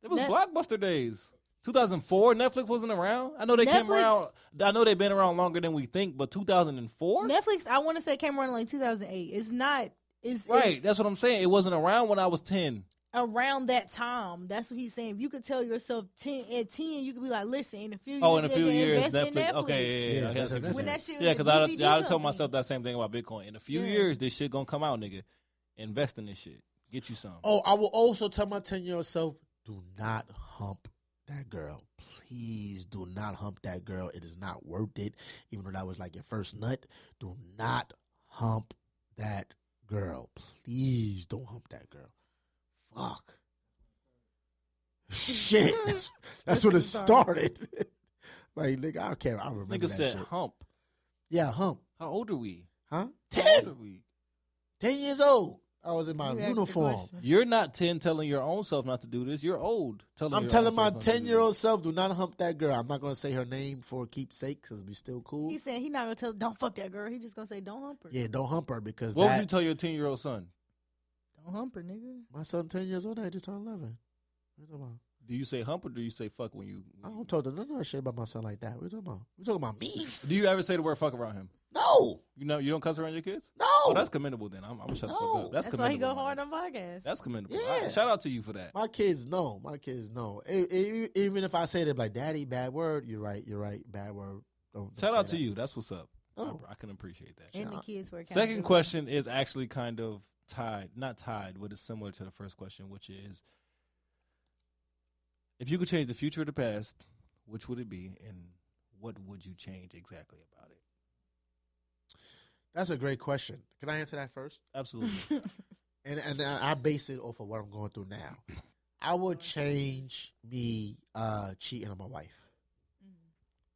It was Net- Blockbuster days. 2004, Netflix wasn't around. I know they came Netflix- around. I know they've been around longer than we think, but 2004? Netflix, I want to say, came around in like 2008. It's not. It's Right, it's that's what I'm saying. It wasn't around when I was 10. around that time. That's what he's saying. If you could tell yourself 10 at 10, you could be like, listen, in a few years, Oh, in a few nigga, years, invest in Netflix. Netflix. Okay, yeah. Yeah, Okay, that's that's a- When that shit was yeah, a because DVD I told company. myself that same thing about Bitcoin. In a few Yeah. years, this shit gonna come out, nigga. Invest in this shit. Get you some. Oh, I will also tell my 10-year-old self, do not hump that girl. Please do not hump that girl. It is not worth it. Even though that was like your first nut, do not hump that girl. Please don't hump that girl. Fuck. Shit. That's when it started. Like, nigga, I don't care. I remember Nigga that said shit. hump. Yeah, hump. How old are we? Huh? How old 10. are we? 10 years old. I was in my You asked the uniform. question. You're not 10 telling your own self not to do this. You're old. I'm telling my 10-year-old self, do not hump that girl. I'm not going to say her name for keepsake because we still cool. He said he not gonna tell. Don't fuck that girl. He just gonna say don't hump her. Yeah, don't hump her because What would that. you tell your 10-year-old son? Don't hump her, nigga. My son 10 years old. I just turned 11. What you talking about? Do you say hump or do you say fuck when you? I don't talk to none of that shit about my son like that. What you talking about? We talking about me? Do you ever say the word fuck around him? No. You know, you don't cuss around your kids? No. Oh, that's commendable then. I'm gonna shut the fuck No. up. That's That's why he commendable. go hard man. on podcasts. That's commendable. Yeah. Shout out to you for that. My kids know. My kids know. Even if I say it like, Daddy, bad word, you're right. You're right. Bad word. Don't Shout say out to that. you. That's what's up. Oh. I can appreciate that. And the kids were Second question is actually kind of tied, not tied, but it's similar to the first question, which is, if you could change the future or the past, which would it be, and what would you change exactly about it? That's a great question. Can I answer that first? Absolutely. And I base it off of what I'm going through now. I would change me cheating on my wife.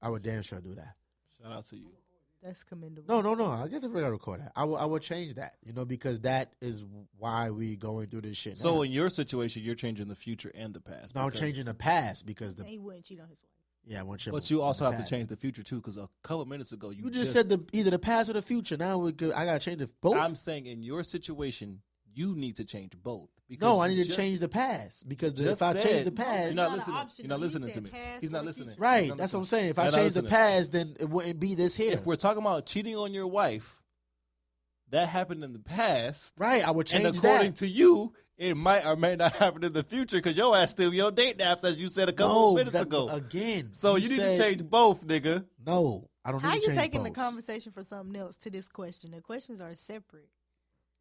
I would damn sure do that. Shout out to you. That's commendable. No. I get to record that. I would change that, because that is why we going through this shit. So now. in your situation, you're changing the future and the past. No, I'm because- changing the past because he wouldn't cheat on his wife. I want you. But you also have to change the future too, because a couple minutes ago You just said either the past or the future. Now I gotta change both. I'm saying in your situation, you need to change both. No, I need to change the past because if I change the past, you're not listening. You're not listening to me. He's not listening. Right, He's not that's what I'm listening. saying. If I You're not change the listening. past, then it wouldn't be this here. If we're talking about cheating on your wife, that happened in the past. Right, I would change and according that. to you, it might or may not happen in the future because your ass still your date naps, as you said a couple of minutes ago. Again. So you need to change both, nigga. No, I don't How need you to change taking the both. conversation for something else to this question? The questions are separate.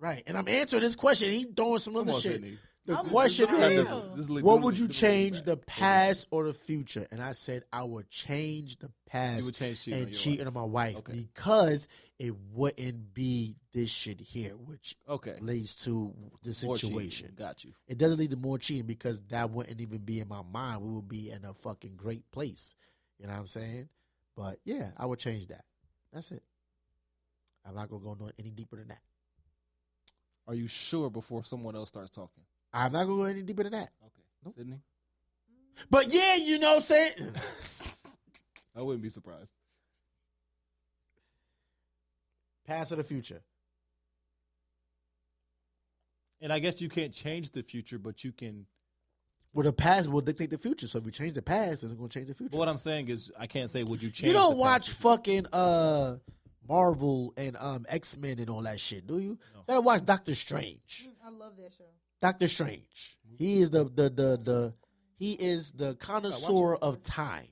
Right, and I'm answering this question. He throwing some other on, shit. Sydney. The I'm question sorry. is, Just leave- what do would it- you do it change, back. the past or the future? And I said I would change the past You would change cheating on and your cheating wife. on my wife Okay. because it wouldn't be this shit here, which Okay. leads to the More cheating. situation. Got you. It doesn't lead to more cheating because that wouldn't even be in my mind. We would be in a fucking great place. You know what I'm saying? But yeah, I would change that. That's it. I'm not gonna go no any deeper than that. Are you sure before someone else starts talking? I'm not gonna go any deeper than that. Okay. Nope. Sydney? But yeah, you know what I'm saying? I wouldn't be surprised. Past or the future? And I guess you can't change the future, but you can. Well, the past will dictate the future. So if we change the past, it's going to change the future. But what I'm saying is, I can't say would you change. You don't the watch past? fucking Marvel and X-Men and all that shit, do you? No. You gotta watch Doctor Strange. I love that show. Doctor Strange. He is the connoisseur of time,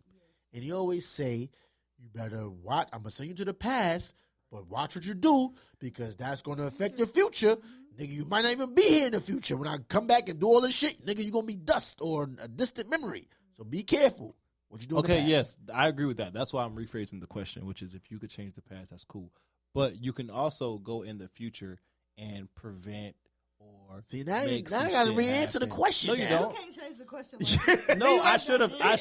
and he always say, "You better watch. I'm gonna send you to the past, but watch what you do because that's gonna affect your future, nigga. You might not even be here in the future when I come back and do all this shit, nigga. You gonna be dust or a distant memory. So be careful what you do. Okay, in the past. yes, I agree with that. That's why I'm rephrasing the question, which is if you could change the past, that's cool. But you can also go in the future and prevent or See now, make I some gotta shit re-answer the happen. question. No, you now. don't. You can't change the question like that. No, I should have. I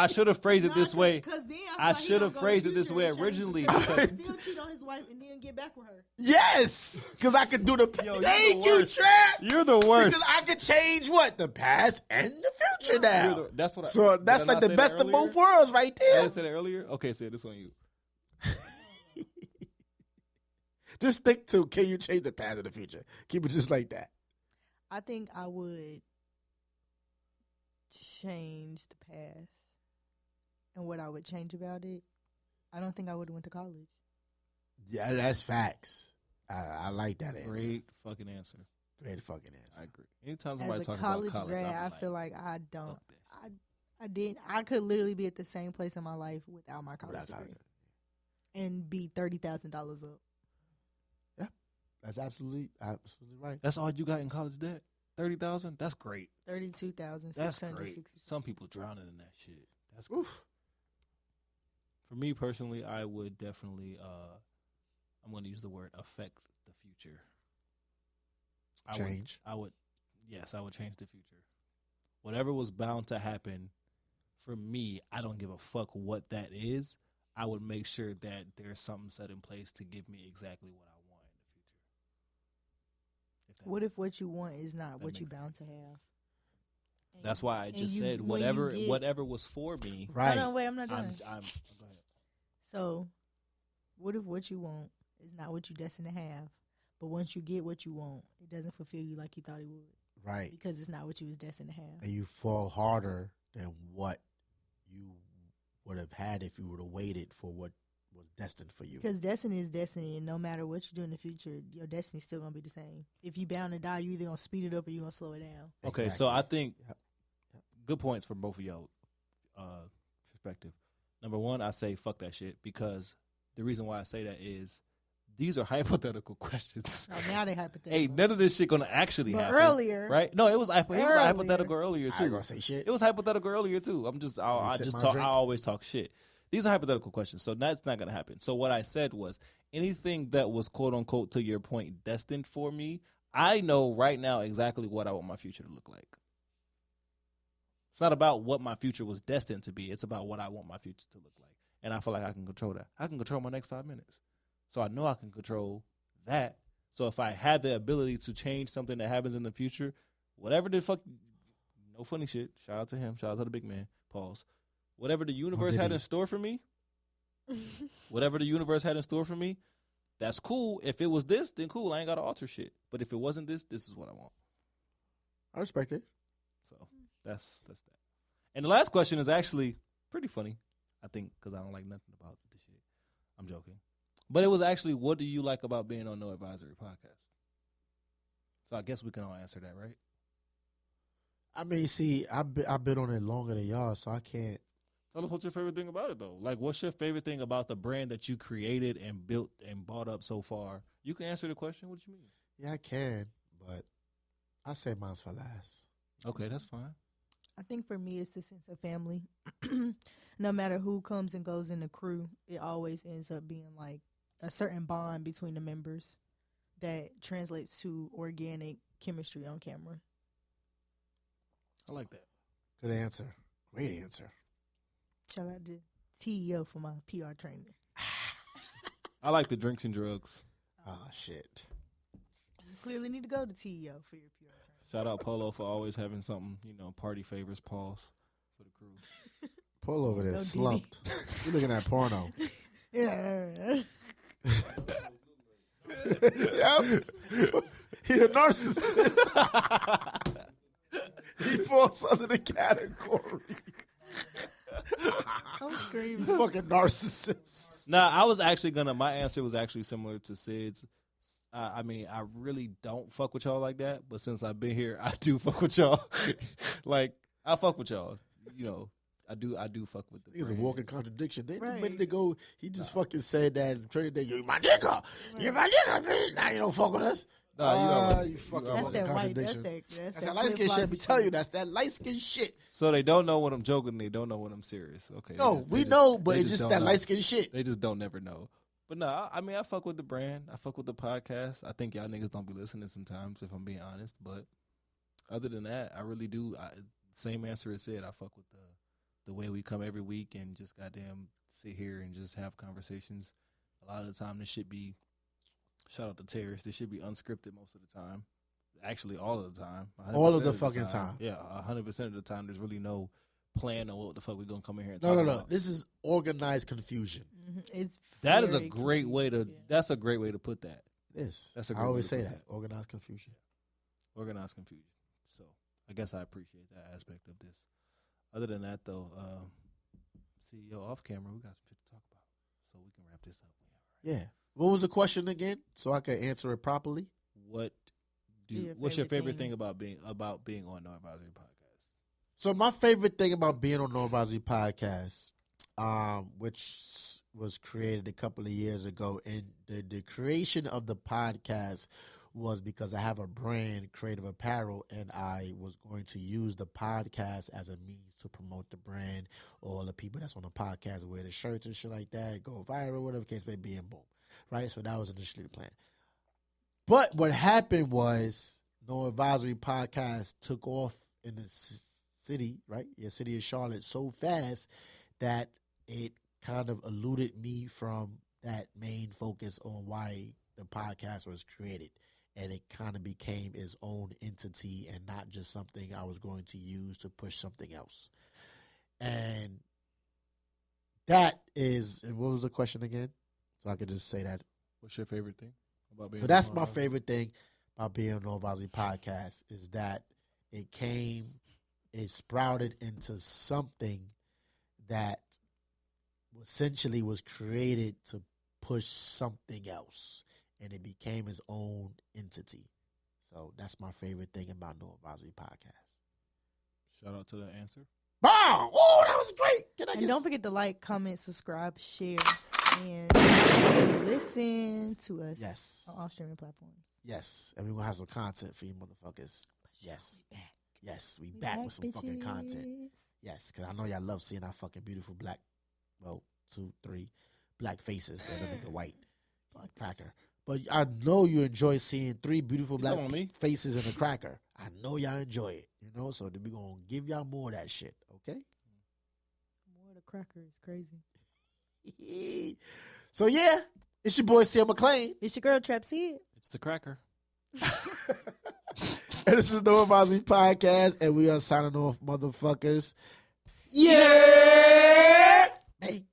should have phrased it this way. Because then I should have phrased it this way originally. because- Still cheat on his wife and then get back with her. Yes, because I could do the. Yo, Thank you're the you, worst. Trap. You're the worst. Because I could change what the past and the future now. That's what. So that's like the best of both worlds, right I there. didn't say that earlier. Okay, say this on you. Just stick to can you change the past and the future? Keep it just like that. I think I would change the past. And what I would change about it, I don't think I would have went to college. Yeah, that's facts. I like that answer. Great fucking answer. Great fucking answer. I agree. Anytime somebody As a talks college about college, grad, I'll I be feel like I don't. fuck this. I didn't. I could literally be at the same place in my life without my college Without degree college. and be $30,000 up. That's absolutely right. That's all you got in college debt? 30,000? That's great. That's great. 32,660. Some people drowning in that shit. That's great. For me personally, I would definitely. I'm going to use the word affect the future. Change. I would change the future. Whatever was bound to happen, for me, I don't give a fuck what that is. I would make sure that there's something set in place to give me exactly what I want in the future. What if what you want is not what you bound to have? That's why I just said whatever was for me. Right. Hold on, wait, I'm not done. Go ahead. So, what if what you want is not what you're destined to have? But once you get what you want, it doesn't fulfill you like you thought it would. Right. Because it's not what you was destined to have. And you fall harder than what you would have had if you would have waited for what was destined for you. Because destiny is destiny, and no matter what you do in the future, your destiny's still going to be the same. If you bound to die, you either going to speed it up or you going to slow it down. Okay, Exactly. so I think good points from both of y'all perspective. Number one, I say fuck that shit because the reason why I say that is these are hypothetical questions. Oh, now they hypothetical. Hey, none of this shit gonna actually happen. Earlier, right? No, it was hypothetical earlier I too. ain't gonna say shit. It was hypothetical earlier too. I always talk shit. These are hypothetical questions, so that's not gonna happen. So what I said was anything that was quote unquote to your point destined for me, I know right now exactly what I want my future to look like. It's not about what my future was destined to be. It's about what I want my future to look like. And I feel like I can control that. I can control my next 5 minutes. So I know I can control that. So if I had the ability to change something that happens in the future, whatever the fuck, no funny shit. Shout out to him. Shout out to the big man. Pause. Whatever the universe had in store for me, that's cool. If it was this, then cool. I ain't got to alter shit. But if it wasn't this is what I want. I respect it. So that's that. And the last question is actually pretty funny, I think, because I don't like nothing about this shit. I'm joking. But it was actually, what do you like about being on No Advisory Podcast? So I guess we can all answer that, right? I mean, see, I've been on it longer than y'all, so I can't. Tell us what's your favorite thing about it, though. Like, what's your favorite thing about the brand that you created and built and bought up so far? You can answer the question. What you mean? Yeah, I can, but I say mine's for last. Okay, that's fine. I think for me, it's the sense of family. No matter who comes and goes in the crew, it always ends up being like a certain bond between the members that translates to organic chemistry on camera. I like that. Good answer. Great answer. Shout out to TEO for my PR training. I like the drinks and drugs. Oh, shit. You clearly need to go to TEO for your PR training. Shout out Polo for always having something, party favors, pause for the crew. Pull over there, No slumped. You looking at porno. Yeah. Yep. He's a narcissist. He falls under the category. I'm screaming. Fucking narcissist. Nah, I was actually my answer was actually similar to Sid's. I mean, I really don't fuck with y'all like that, but since I've been here, I do fuck with y'all. Like, I fuck with y'all. I do fuck with the He's a brand. walking contradiction. Then Right. a minute ago, he just fucking said that and traded that, you my nigga. You're my nigga, man. Now you don't fuck with us. Nah, you fucking That's walking that white. contradiction. That's that light skin shit. Let me tell you, that's that light skin shit. So they don't know when I'm joking. They don't know when I'm serious. Okay. No, we know, but they it's just don't that know. light skin shit. They just don't never know. But no, I mean, I fuck with the brand. I fuck with the podcast. I think y'all niggas don't be listening sometimes, if I'm being honest. But other than that, I really do. Same answer as said. I fuck with the way we come every week and just goddamn sit here and just have conversations. A lot of the time, this should be, shout out to Terrace, this should be unscripted most of the time. Actually, all of the time. All of the 100% fucking time. Yeah, 100% of the time. There's really no plan on what the fuck we're going to come in here and No, talk no. about. This is organized confusion. It's That is a very great way to. confusing. Yeah. That's a great way to put that. It is. That's a I great always way to say put that. Organized confusion. Organized confusion. So I guess I appreciate that aspect of this. Other than that, though, CEO off camera, we got some shit to talk about, so we can wrap this up. Yeah. What was the question again? So I could answer it properly. What's your favorite thing about being on No Advisory Podcast? So my favorite thing about being on No Advisory Podcast, which was created a couple of years ago, and the creation of the podcast was because I have a brand, Creative Apparel, and I was going to use the podcast as a means to promote the brand. All the people that's on the podcast wear the shirts and shit like that, go viral, whatever the case may be, and boom. Right? So that was initially the plan. But what happened was No Advisory Podcast took off in the city, right? Yeah, city of Charlotte so fast that it kind of eluded me from that main focus on why the podcast was created. And it kind of became its own entity and not just something I was going to use to push something else. And that is, and what was the question again? So I could just say that. What's your favorite thing about being? So that's my favorite thing about being on the No Bosley podcast is that it sprouted into something that essentially was created to push something else, and it became its own entity. So that's my favorite thing about No Bosley podcast. Shout out to the answer. Wow! Oh, that was great. And don't forget to like, comment, subscribe, share, and listen to us on all streaming platforms. Yes, and we're going to have some content for you motherfuckers. Yes. Yes, we back with some fucking content. Yes, because I know y'all love seeing our fucking beautiful black, 2, 3 black faces that make a white cracker. But I know you enjoy seeing 3 beautiful black faces in a cracker. I know y'all enjoy it, so we're going to give y'all more of that shit, okay? More of the cracker is crazy. So, yeah, it's your boy, CL McClain. It's your girl, Trap Sid. It's the cracker. And this is the No Bosley podcast, and we are signing off, motherfuckers. Yeah! Hey.